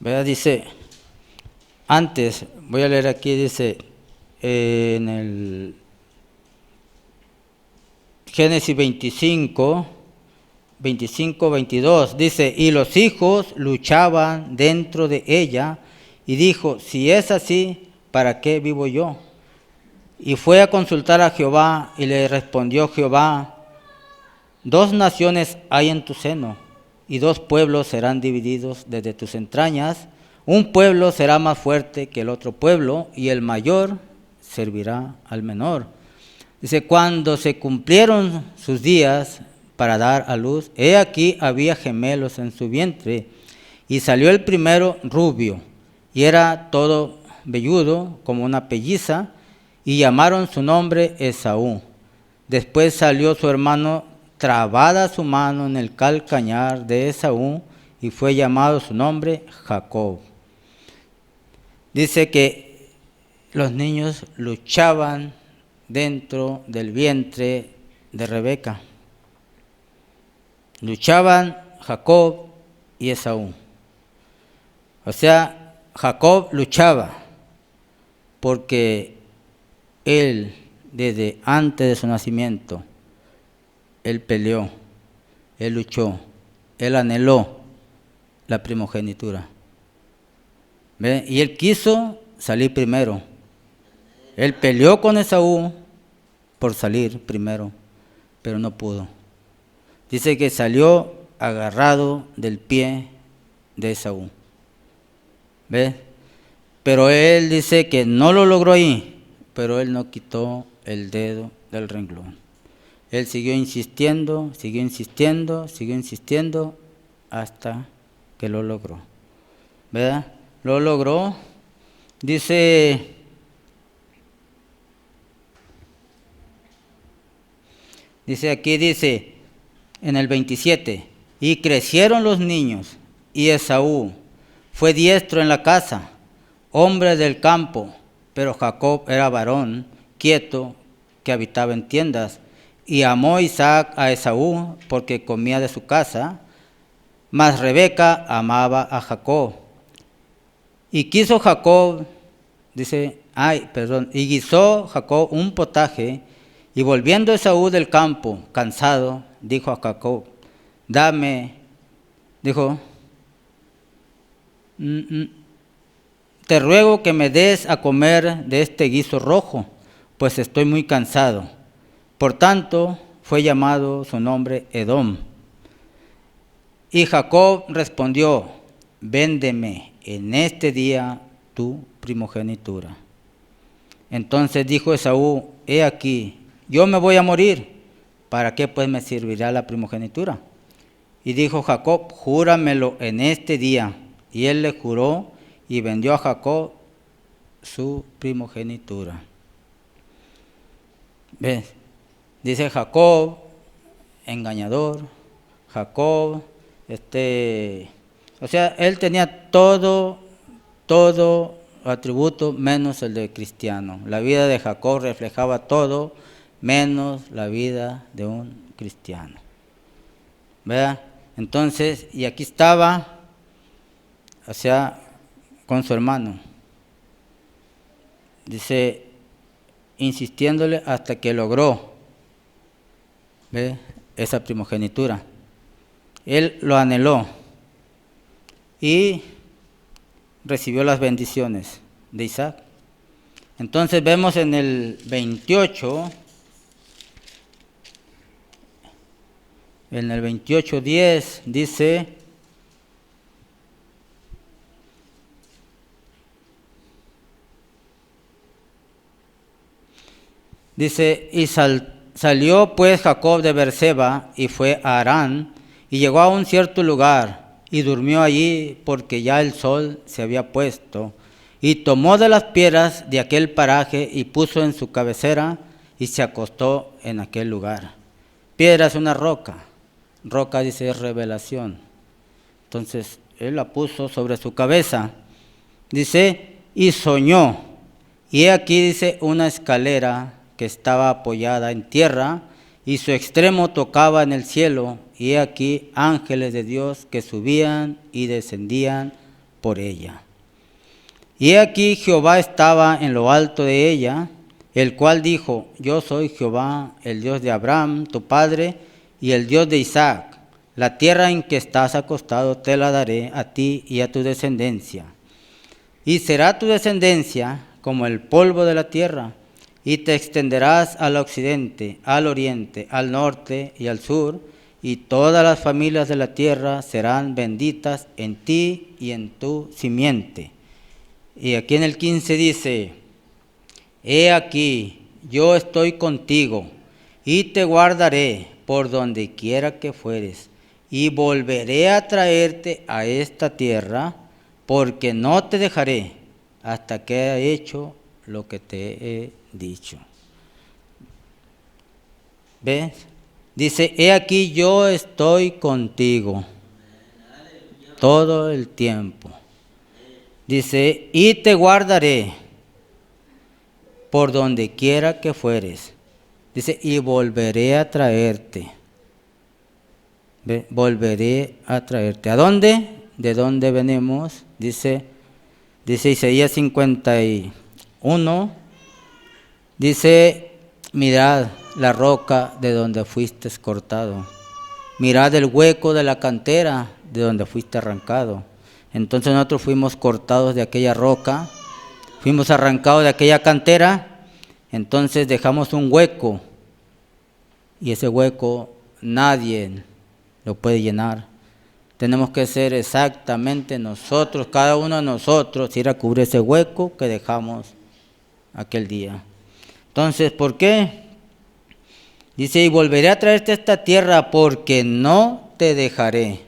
¿verdad? Dice, antes, voy a leer aquí, dice, en el Génesis 25:22, dice, y los hijos luchaban dentro de ella, y dijo, si es así, ¿para qué vivo yo? Y fue a consultar a Jehová, y le respondió Jehová, 2 naciones hay en tu seno, y 2 pueblos serán divididos desde tus entrañas, un pueblo será más fuerte que el otro pueblo, y el mayor servirá al menor. Dice, cuando se cumplieron sus días para dar a luz, he aquí había gemelos en su vientre, y salió el primero rubio, y era todo velludo como una pelliza, y llamaron su nombre Esaú. Después salió su hermano, trabada su mano en el calcañar de Esaú, y fue llamado su nombre Jacob. Dice que los niños luchaban dentro del vientre de Rebeca. Luchaban Jacob y Esaú. O sea, Jacob luchaba porque él, desde antes de su nacimiento, él peleó, él luchó, él anheló la primogenitura. ¿Ve? Y él quiso salir primero. Él peleó con Esaú por salir primero, pero no pudo. Dice que salió agarrado del pie de Esaú. ¿Ves? Pero él dice que no lo logró ahí, pero él no quitó el dedo del renglón. Él siguió insistiendo hasta que lo logró. ¿Verdad? Lo logró. Dice aquí en el 27, y crecieron los niños, y Esaú fue diestro en la casa, hombre del campo, pero Jacob era varón quieto que habitaba en tiendas, y amó Isaac a Esaú porque comía de su casa, mas Rebeca amaba a Jacob. Y quiso Jacob, y guisó Jacob un potaje, y volviendo Esaú del campo, cansado, dijo a Jacob, te ruego que me des a comer de este guiso rojo, pues estoy muy cansado. Por tanto, fue llamado su nombre Edom. Y Jacob respondió, véndeme en este día tu primogenitura. Entonces dijo Esaú, he aquí, yo me voy a morir, ¿para qué pues me servirá la primogenitura? Y dijo Jacob, júramelo en este día. Y él le juró y vendió a Jacob su primogenitura. ¿Ves? Dice Jacob, engañador, Jacob, o sea, él tenía todo atributo menos el de cristiano. La vida de Jacob reflejaba todo menos la vida de un cristiano. ¿Verdad? Entonces, y aquí estaba, o sea, con su hermano. Dice, insistiéndole hasta que logró, ¿ve?, esa primogenitura. Él lo anheló y recibió las bendiciones de Isaac. Entonces vemos en el 28, en el 28:10 dice, y salió pues Jacob de Beerseba y fue a Harán, y llegó a un cierto lugar, y durmió allí porque ya el sol se había puesto, y tomó de las piedras de aquel paraje y puso en su cabecera, y se acostó en aquel lugar. Piedra es una roca, dice es revelación. Entonces él la puso sobre su cabeza, dice, y soñó, y he aquí, dice, una escalera que estaba apoyada en tierra, y su extremo tocaba en el cielo, y he aquí ángeles de Dios que subían y descendían por ella. Y he aquí Jehová estaba en lo alto de ella, el cual dijo, yo soy Jehová, el Dios de Abraham, tu padre, y el Dios de Isaac. La tierra en que estás acostado te la daré a ti y a tu descendencia. Y será tu descendencia como el polvo de la tierra, y te extenderás al occidente, al oriente, al norte y al sur, y todas las familias de la tierra serán benditas en ti y en tu simiente. Y aquí en el 15 dice, he aquí, yo estoy contigo, y te guardaré por donde quiera que fueres, y volveré a traerte a esta tierra, porque no te dejaré hasta que haya hecho lo que te he dicho. ¿Ves? Dice, he aquí yo estoy contigo todo el tiempo. Dice, y te guardaré por donde quiera que fueres. Dice, y volveré a traerte. ¿Ve? Volveré a traerte. ¿A dónde? ¿De dónde venimos? Dice Isaías 51. Dice, mirad la roca de donde fuiste cortado. Mirad el hueco de la cantera de donde fuiste arrancado. Entonces nosotros fuimos cortados de aquella roca, fuimos arrancados de aquella cantera, entonces dejamos un hueco, y ese hueco nadie lo puede llenar. Tenemos que ser exactamente nosotros, cada uno de nosotros, ir a cubrir ese hueco que dejamos aquel día. Entonces, ¿por qué? Dice, y volveré a traerte a esta tierra porque no te dejaré.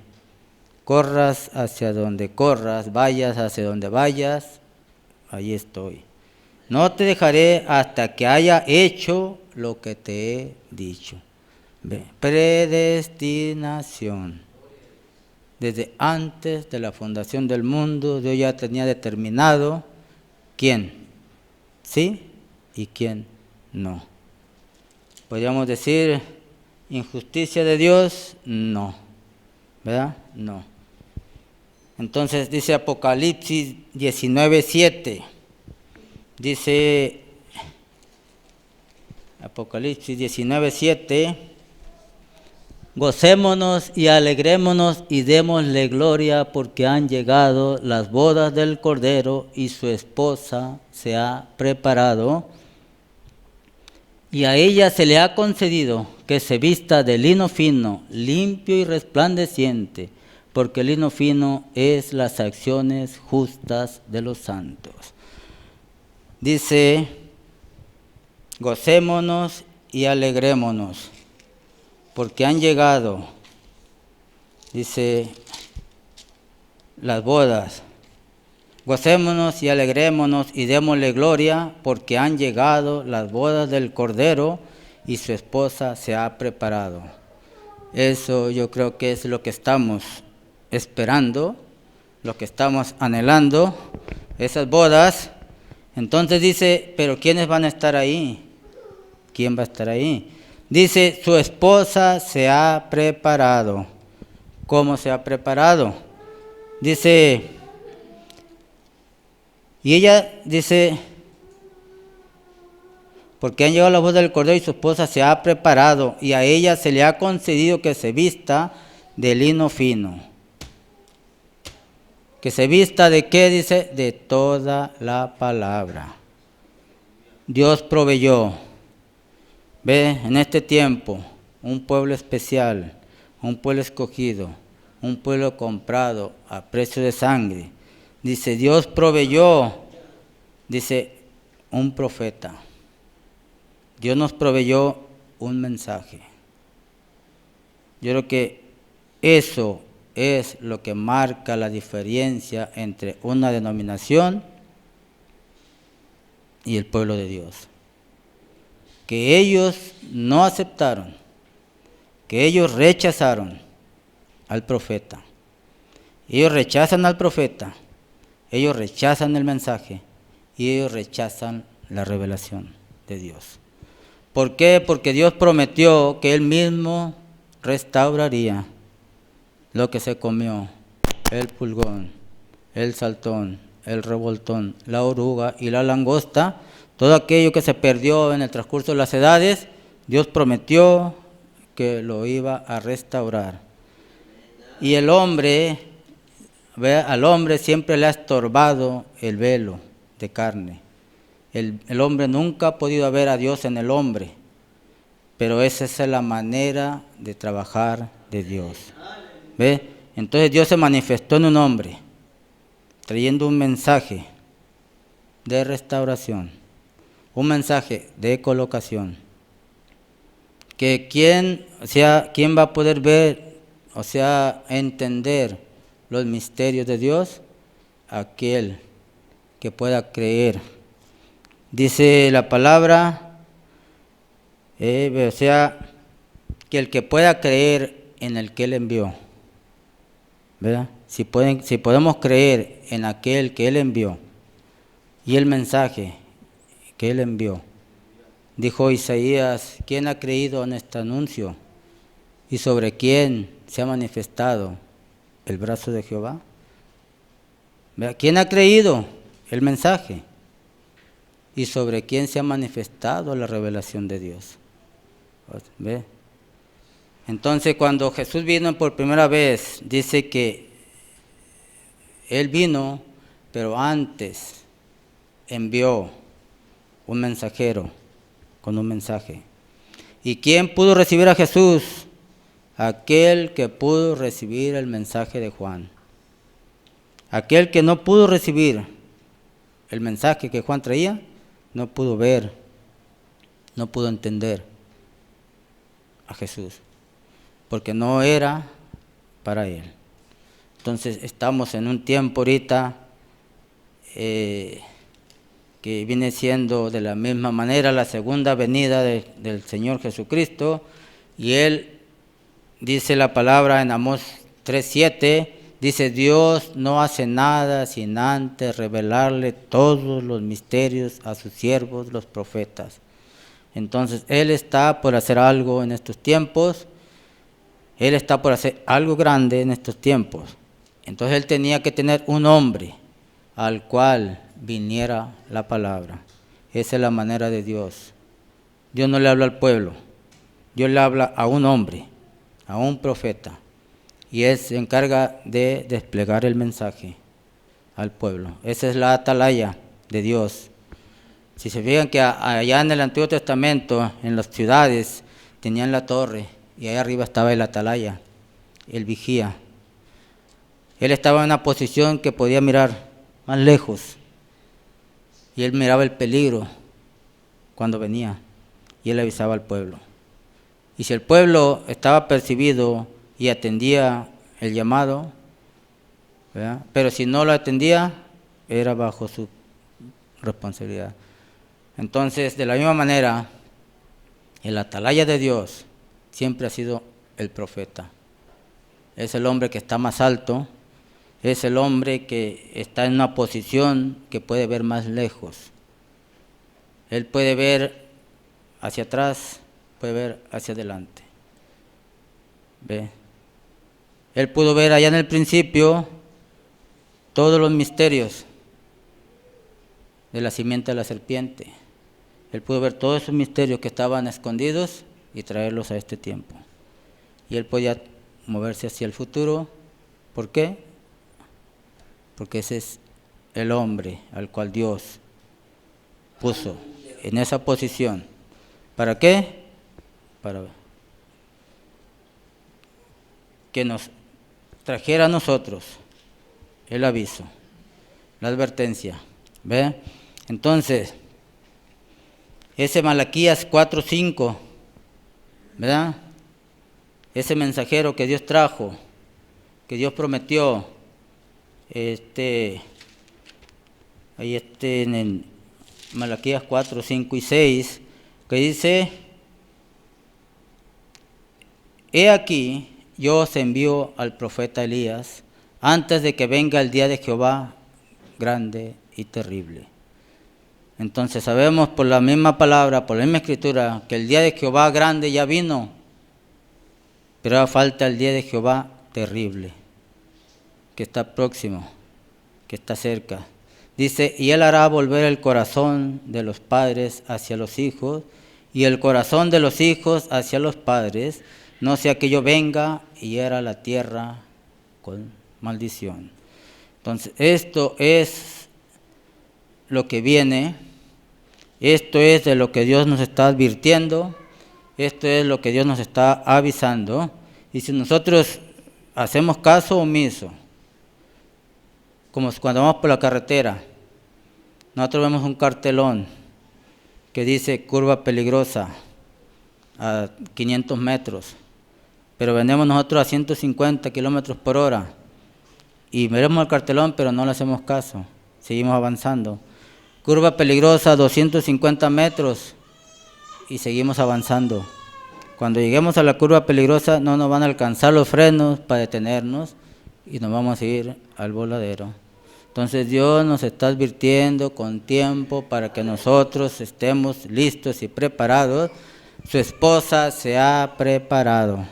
Corras hacia donde corras, vayas hacia donde vayas, ahí estoy. No te dejaré hasta que haya hecho lo que te he dicho. Ve, predestinación. Desde antes de la fundación del mundo, Dios ya tenía determinado quién sí y quién no. Podríamos decir, injusticia de Dios, no, ¿verdad? No. Entonces dice Apocalipsis 19:7, dice Apocalipsis 19:7, Gocémonos y alegrémonos y démosle gloria porque han llegado las bodas del Cordero y su esposa se ha preparado. Y a ella se le ha concedido que se vista de lino fino, limpio y resplandeciente, porque el lino fino es las acciones justas de los santos. Dice, gocémonos y alegrémonos, porque han llegado, dice, las bodas. Gocémonos y alegrémonos y démosle gloria, porque han llegado las bodas del Cordero y su esposa se ha preparado. Eso yo creo que es lo que estamos esperando, lo que estamos anhelando, esas bodas. Entonces dice, pero ¿quiénes van a estar ahí? ¿Quién va a estar ahí? Dice, su esposa se ha preparado. ¿Cómo se ha preparado? Dice, y ella dice, porque han llegado la voz del Cordero y su esposa se ha preparado, y a ella se le ha concedido que se vista de lino fino. ¿Que se vista de qué? Dice, de toda la palabra. Dios proveyó. Ve, en este tiempo, un pueblo especial, un pueblo escogido, un pueblo comprado a precio de sangre. Dice, Dios proveyó, dice, un profeta. Dios nos proveyó un mensaje. Yo creo que eso es lo que marca la diferencia entre una denominación y el pueblo de Dios. Que ellos no aceptaron, que ellos rechazaron al profeta. Ellos rechazan al profeta, ellos rechazan el mensaje y ellos rechazan la revelación de Dios. ¿Por qué? Porque Dios prometió que Él mismo restauraría lo que se comió, el pulgón, el saltón, el revoltón, la oruga y la langosta, todo aquello que se perdió en el transcurso de las edades, Dios prometió que lo iba a restaurar. Y el hombre, al hombre siempre le ha estorbado el velo de carne. El hombre nunca ha podido ver a Dios en el hombre, pero esa es la manera de trabajar de Dios. ¿Ve? Entonces Dios se manifestó en un hombre, trayendo un mensaje de restauración, un mensaje de colocación. Que quién va a poder ver, o sea, entender los misterios de Dios, aquel que pueda creer. Dice la palabra, o sea, que el que pueda creer en el que Él envió, ¿verdad? Si podemos creer en aquel que Él envió y el mensaje que Él envió. Dijo Isaías, ¿quién ha creído en este anuncio? ¿Y sobre quién se ha manifestado el brazo de Jehová? ¿Verdad? ¿Quién ha creído el mensaje? ¿Y sobre quién se ha manifestado la revelación de Dios? ¿Ve? Entonces, cuando Jesús vino por primera vez, dice que Él vino, pero antes envió un mensajero con un mensaje. ¿Y quién pudo recibir a Jesús? Aquel que pudo recibir el mensaje de Juan. Aquel que no pudo recibir el mensaje que Juan traía, no pudo ver, no pudo entender a Jesús, porque no era para él. Entonces estamos en un tiempo ahorita que viene siendo de la misma manera la segunda venida del Señor Jesucristo, y Él dice la palabra en Amós 3:7, dice, Dios no hace nada sin antes revelarle todos los misterios a sus siervos, los profetas. Entonces, Él está por hacer algo en estos tiempos, Él está por hacer algo grande en estos tiempos. Entonces, Él tenía que tener un hombre al cual viniera la palabra. Esa es la manera de Dios. Dios no le habla al pueblo, Dios le habla a un hombre a un profeta, y él se encarga de desplegar el mensaje al pueblo. Esa es la atalaya de Dios. Si se fijan que allá en el Antiguo Testamento, en las ciudades, tenían la torre, y ahí arriba estaba el atalaya, el vigía. Él estaba en una posición que podía mirar más lejos, y él miraba el peligro cuando venía, y él avisaba al pueblo. Y si el pueblo estaba percibido y atendía el llamado, ¿verdad? Pero si no lo atendía, era bajo su responsabilidad. Entonces, de la misma manera, el atalaya de Dios siempre ha sido el profeta. Es el hombre que está más alto, es el hombre que está en una posición que puede ver más lejos. Él puede ver hacia atrás, puede ver hacia adelante. ¿Ve? Él pudo ver allá en el principio todos los misterios de la simiente de la serpiente. Él pudo ver todos esos misterios que estaban escondidos y traerlos a este tiempo. Y él podía moverse hacia el futuro. ¿Por qué? Porque ese es el hombre al cual Dios puso en esa posición. ¿Para qué? Para que nos trajera a nosotros el aviso, la advertencia. ¿Ve? Entonces, ese Malaquías 4:5, ¿verdad? Ese mensajero que Dios trajo, que Dios prometió, ahí en el Malaquías 4, 5 y 6, que dice: he aquí, yo os envío al profeta Elías antes de que venga el día de Jehová grande y terrible. Entonces sabemos por la misma palabra, por la misma escritura, que el día de Jehová grande ya vino, pero ahora falta el día de Jehová terrible, que está próximo, que está cerca. Dice: y él hará volver el corazón de los padres hacia los hijos, y el corazón de los hijos hacia los padres, no sea que yo venga y hiera la tierra con maldición. Entonces, esto es lo que viene, esto es de lo que Dios nos está advirtiendo, esto es lo que Dios nos está avisando, y si nosotros hacemos caso omiso, como cuando vamos por la carretera, nosotros vemos un cartelón que dice curva peligrosa a 500 metros, pero venimos nosotros a 150 kilómetros por hora, y veremos el cartelón, pero no le hacemos caso, seguimos avanzando. Curva peligrosa a 250 metros y seguimos avanzando. Cuando lleguemos a la curva peligrosa no nos van a alcanzar los frenos para detenernos y nos vamos a ir al voladero. Entonces Dios nos está advirtiendo con tiempo para que nosotros estemos listos y preparados. Su esposa se ha preparado.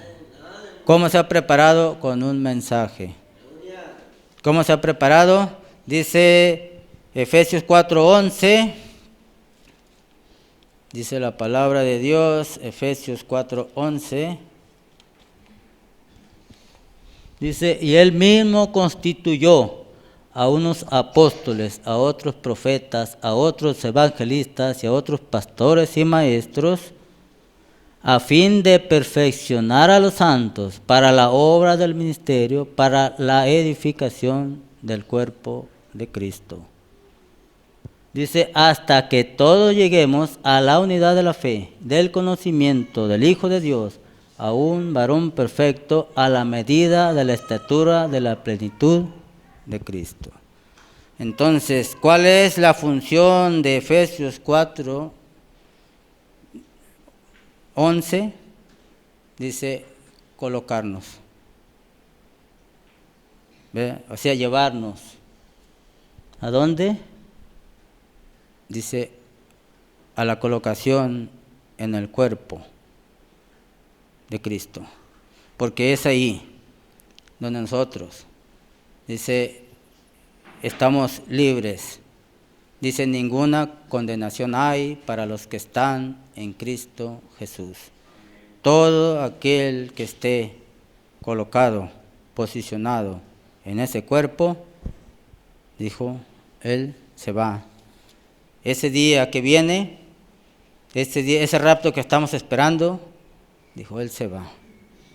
¿Cómo se ha preparado? Con un mensaje. ¿Cómo se ha preparado? Dice Efesios 4:11, dice la palabra de Dios, Efesios 4:11, dice: y él mismo constituyó a unos apóstoles, a otros profetas, a otros evangelistas y a otros pastores y maestros, a fin de perfeccionar a los santos para la obra del ministerio, para la edificación del cuerpo de Cristo. Dice: hasta que todos lleguemos a la unidad de la fe, del conocimiento del Hijo de Dios, a un varón perfecto, a la medida de la estatura de la plenitud de Cristo. Entonces, ¿cuál es la función de Efesios 4:11? Dice: colocarnos. ¿Ve? O sea, llevarnos. ¿A dónde? Dice: a la colocación en el cuerpo de Cristo, porque es ahí donde nosotros, dice, estamos libres. Dice: ninguna condenación hay para los que están en Cristo Jesús. Todo aquel que esté colocado, posicionado en ese cuerpo, dijo, Él se va. Ese día que viene, ese rapto que estamos esperando, dijo, Él se va.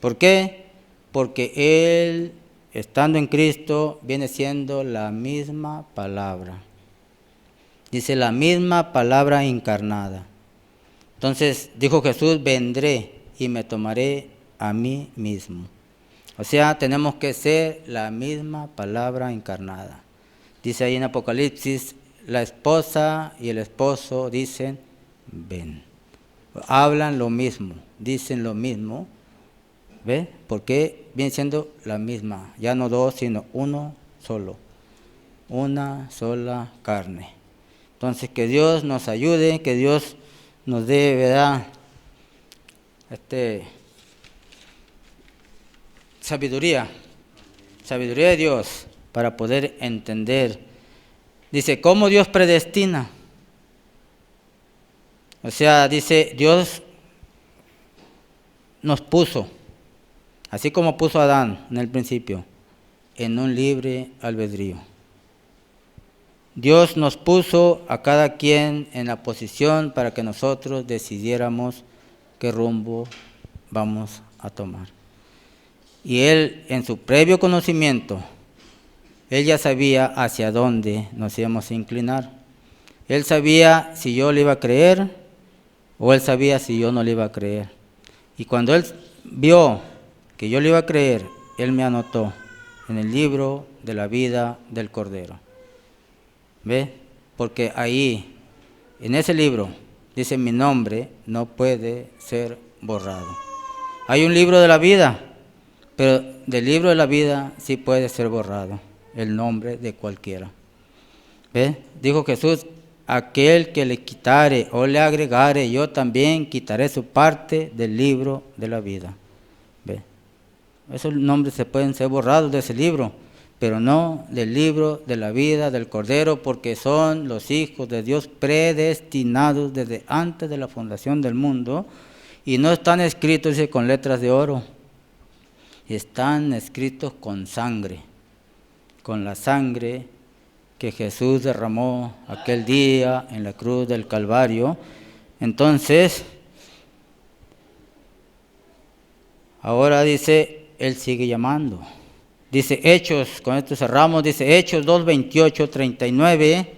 ¿Por qué? Porque Él, estando en Cristo, viene siendo la misma palabra. Dice, la misma palabra encarnada. Entonces dijo Jesús, vendré y me tomaré a mí mismo. O sea, tenemos que ser la misma palabra encarnada. Dice ahí en Apocalipsis, la esposa y el esposo dicen, ven. Hablan lo mismo, dicen lo mismo. ¿Ve? Porque viene siendo la misma. Ya no dos, sino uno solo. Una sola carne. Entonces que Dios nos ayude, que Dios nos dé, ¿verdad? Sabiduría de Dios para poder entender. Dice, ¿cómo Dios predestina? O sea, dice, Dios nos puso, así como puso a Adán en el principio, en un libre albedrío. Dios nos puso a cada quien en la posición para que nosotros decidiéramos qué rumbo vamos a tomar. Y Él, en su previo conocimiento, Él ya sabía hacia dónde nos íbamos a inclinar. Él sabía si yo le iba a creer o Él sabía si yo no le iba a creer. Y cuando Él vio que yo le iba a creer, Él me anotó en el libro de la vida del Cordero. ¿Ve? Porque ahí, en ese libro, dice mi nombre no puede ser borrado. Hay un libro de la vida, pero del libro de la vida sí puede ser borrado el nombre de cualquiera. ¿Ve? Dijo Jesús, aquel que le quitare o le agregare, yo también quitaré su parte del libro de la vida. ¿Ve? Esos nombres se pueden ser borrados de ese libro, pero no del libro de la vida del Cordero, porque son los hijos de Dios predestinados desde antes de la fundación del mundo, y no están escritos, dice, con letras de oro, están escritos con sangre, con la sangre que Jesús derramó aquel día en la cruz del Calvario. Entonces, ahora dice, Él sigue llamando. Dice Hechos, con esto cerramos, dice Hechos 2, 28, 39,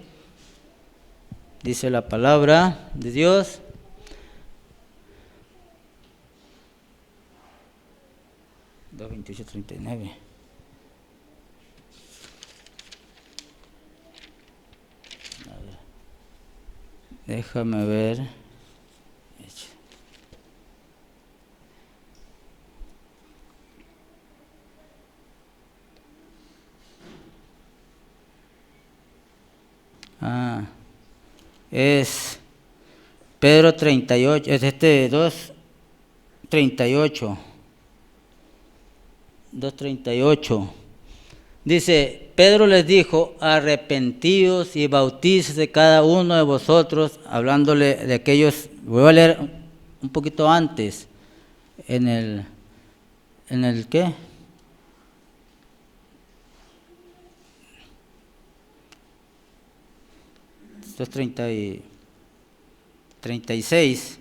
dice la palabra de Dios. Dos, 28, 39. Déjame ver. Es Pedro 38, es 2:38. 2:38. Dice, Pedro les dijo, arrepentíos y bautícese cada uno de vosotros, hablándole de aquellos, voy a leer un poquito antes, en el ¿qué? Esto es 36.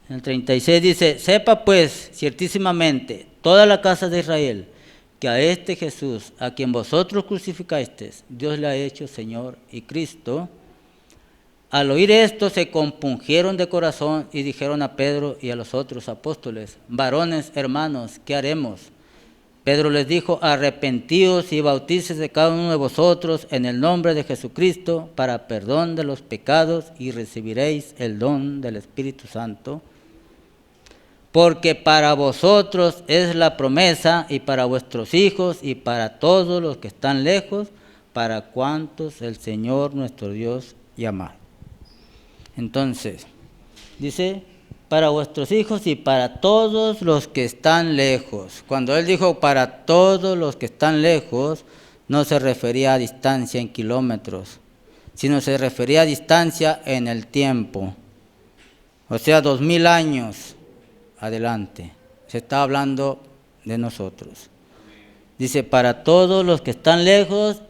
En el 36 dice, sepa pues ciertísimamente toda la casa de Israel, que a este Jesús, a quien vosotros crucificasteis, Dios le ha hecho Señor y Cristo. Al oír esto se compungieron de corazón y dijeron a Pedro y a los otros apóstoles, varones hermanos, ¿qué haremos? Pedro les dijo, arrepentíos y bautícese cada uno de vosotros en el nombre de Jesucristo para perdón de los pecados y recibiréis el don del Espíritu Santo. Porque para vosotros es la promesa y para vuestros hijos y para todos los que están lejos, para cuantos el Señor nuestro Dios llama. Entonces, dice, para vuestros hijos y para todos los que están lejos. Cuando él dijo para todos los que están lejos, no se refería a distancia en kilómetros, sino se refería a distancia en el tiempo. O sea, 2000 años adelante se está hablando de nosotros. Dice, para todos los que están lejos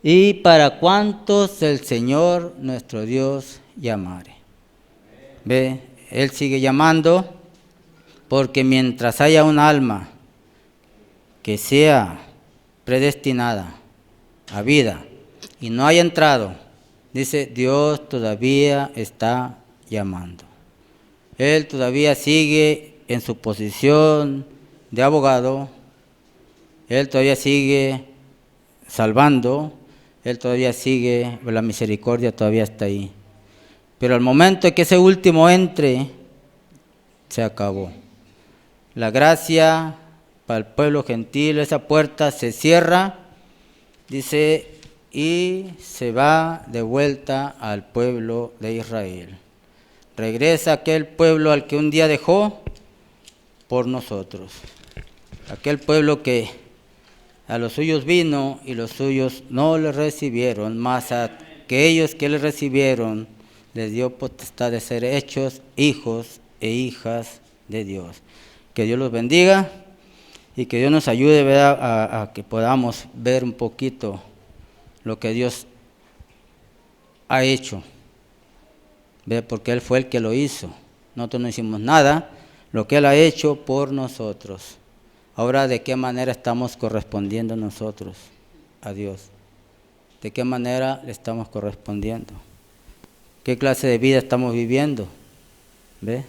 y para cuantos el Señor nuestro Dios llamare. ¿Ve? Él sigue llamando, porque mientras haya un alma que sea predestinada a vida y no haya entrado, dice, Dios todavía está llamando. Él todavía sigue en su posición de abogado, Él todavía sigue salvando, Él todavía sigue, la misericordia todavía está ahí. Pero al momento de que ese último entre, se acabó. La gracia para el pueblo gentil, esa puerta se cierra, dice, y se va de vuelta al pueblo de Israel. Regresa aquel pueblo al que un día dejó por nosotros. Aquel pueblo que a los suyos vino y los suyos no le recibieron, mas a aquellos que le recibieron les dio potestad de ser hechos hijos e hijas de Dios. Que Dios los bendiga y que Dios nos ayude, ¿verdad?, a que podamos ver un poquito lo que Dios ha hecho, ¿ve? Porque Él fue el que lo hizo. Nosotros no hicimos nada, lo que Él ha hecho por nosotros. Ahora, ¿de qué manera estamos correspondiendo nosotros a Dios? ¿De qué manera le estamos correspondiendo? ¿Qué clase de vida estamos viviendo? ¿Ve?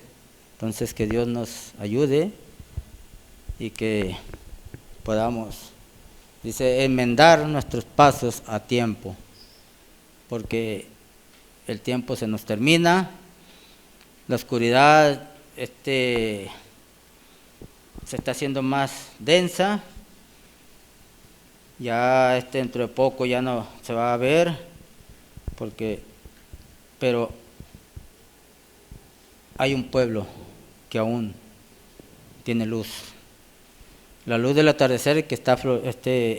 Entonces, que Dios nos ayude y que podamos, dice, enmendar nuestros pasos a tiempo, porque el tiempo se nos termina, la oscuridad se está haciendo más densa, ya dentro de poco ya no se va a ver, pero hay un pueblo que aún tiene luz. La luz del atardecer que está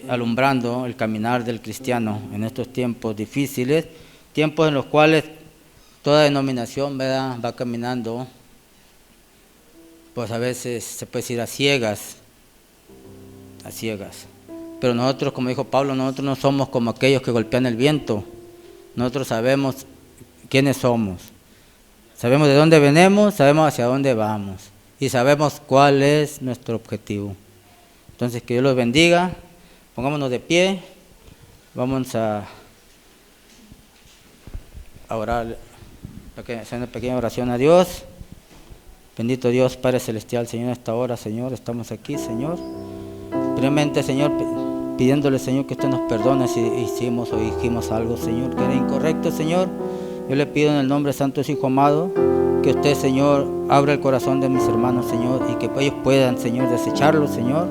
alumbrando el caminar del cristiano en estos tiempos difíciles, tiempos en los cuales toda denominación, ¿verdad?, va caminando, pues a veces se puede decir a ciegas. Pero nosotros, como dijo Pablo, nosotros no somos como aquellos que golpean el viento. Nosotros sabemos quiénes somos. Sabemos de dónde venimos, sabemos hacia dónde vamos y sabemos cuál es nuestro objetivo. Entonces, que Dios los bendiga, pongámonos de pie, vamos a orar, hacer una pequeña oración a Dios. Bendito Dios, Padre Celestial, Señor, a esta hora, Señor, estamos aquí, Señor. Primeramente, Señor, pidiéndole, Señor, que usted nos perdone si hicimos o dijimos algo, Señor, que era incorrecto, Señor. Yo le pido en el nombre santo de su Hijo amado, que usted, Señor, abra el corazón de mis hermanos, Señor, y que ellos puedan, Señor, desecharlo, Señor,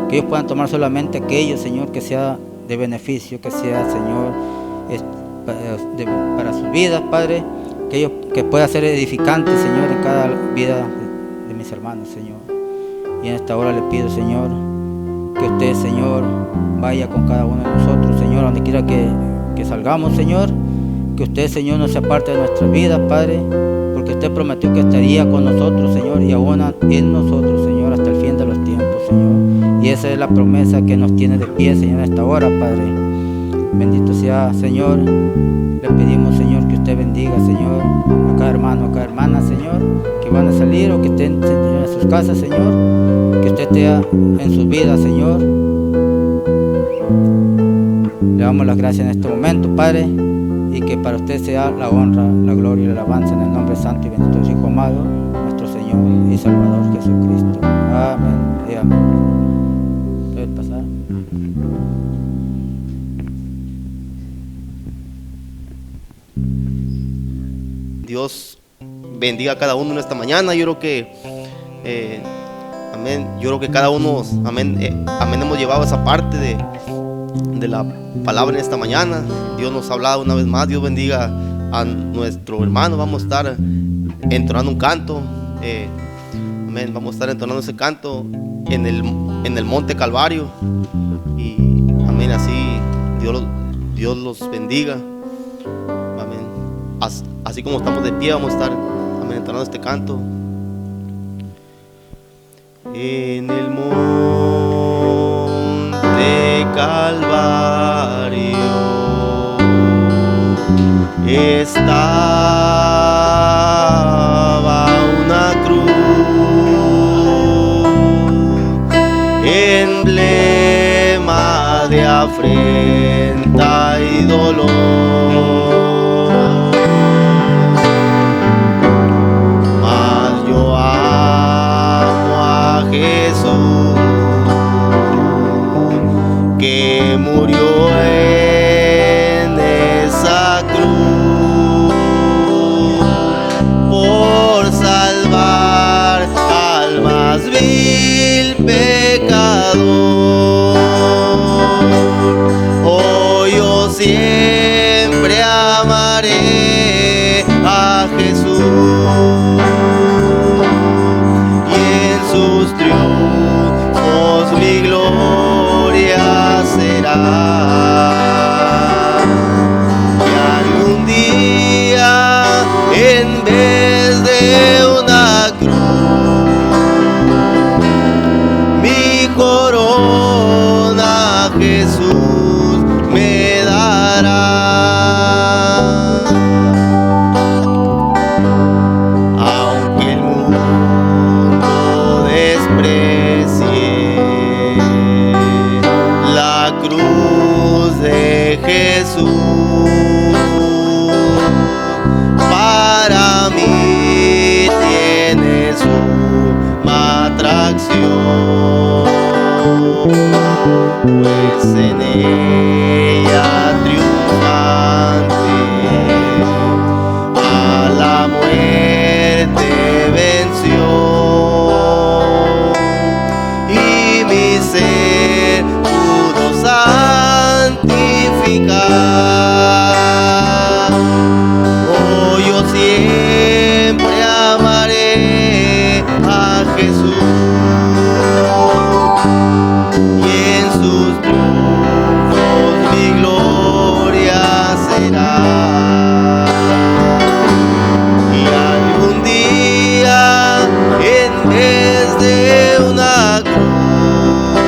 que ellos puedan tomar solamente aquello, Señor, que sea de beneficio, que sea, Señor, para sus vidas, Padre, que pueda ser edificante, Señor, en cada vida de mis hermanos, Señor. Y en esta hora le pido, Señor, que usted, Señor, vaya con cada uno de nosotros, Señor, donde quiera que salgamos, Señor, que usted, Señor, no sea parte de nuestras vidas, Padre, porque usted prometió que estaría con nosotros, Señor, y aún en nosotros, Señor, hasta el fin de los tiempos, Señor. Y esa es la promesa que nos tiene de pie, Señor, en esta hora, Padre. Bendito sea, Señor. Le pedimos, Señor, que usted bendiga, Señor, a cada hermano, a cada hermana, Señor, que van a salir o que estén en sus casas, Señor, que usted esté en sus vidas, Señor. Le damos las gracias en este momento, Padre, y que para usted sea la honra, la gloria y la alabanza en el nombre santo y bendito de su Hijo amado, nuestro Señor y Salvador Jesucristo. Amén y amén. ¿Puedes pasar? Dios bendiga a cada uno en esta mañana. Yo creo que amén. Yo creo que cada uno, amén, amén, hemos llevado esa parte de la palabra en esta mañana. Dios nos ha hablado una vez más. Dios bendiga a nuestro hermano. Vamos a estar entonando un canto. Amén. Vamos a estar entonando ese canto en el Monte Calvario. Y amén. Así Dios los bendiga. Amén. Así como estamos de pie, vamos a estar, amén, entonando este canto. en el monte Calvario estaba una cruz, emblema de afrenta y dolor. Mas yo amo a Jesús, que murió en esa cruz por salvar al más vil pecador. Hoy yo siempre amaré a Jesús, y en sus triunfos mi gloria será. Y algún día, en vez de una cruz, mi corona Jesús me dará. Aunque el mundo desprecie la cruz de Jesús, para mí tiene suma atracción, pues en ella triunfante a la muerte venció, y mi ser pudo santificar. Oh, yo siempre amaré a Jesús, y en sus triunfos mi gloria será. Y algún día, en vez de una cruz,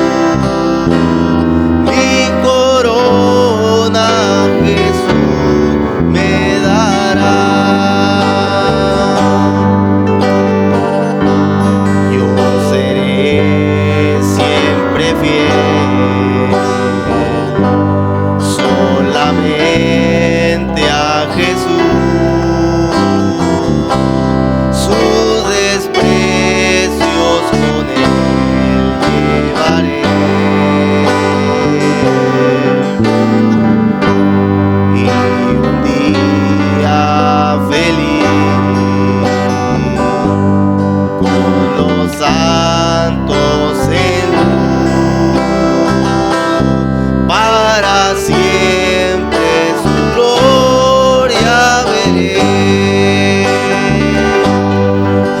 mi corona Jesús me dará. Yo seré siempre fiel solamente a Jesús, sus desprecios con él llevaré, y un día feliz con los santos en luz, para siempre su gloria veré.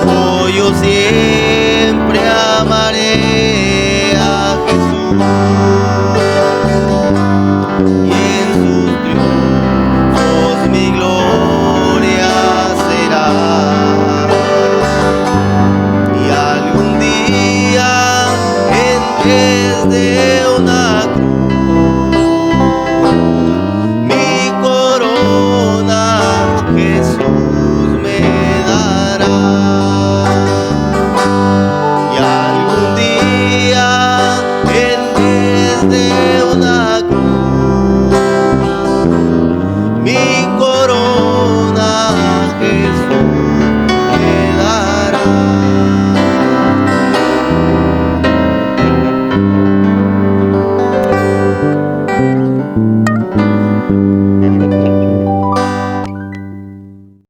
Oh, yo siempre amaré a Jesús, y en sus triunfos mi gloria será. Y algún día, en vez de una cruz, mi corona Jesús me dará. Y algún día, en vez de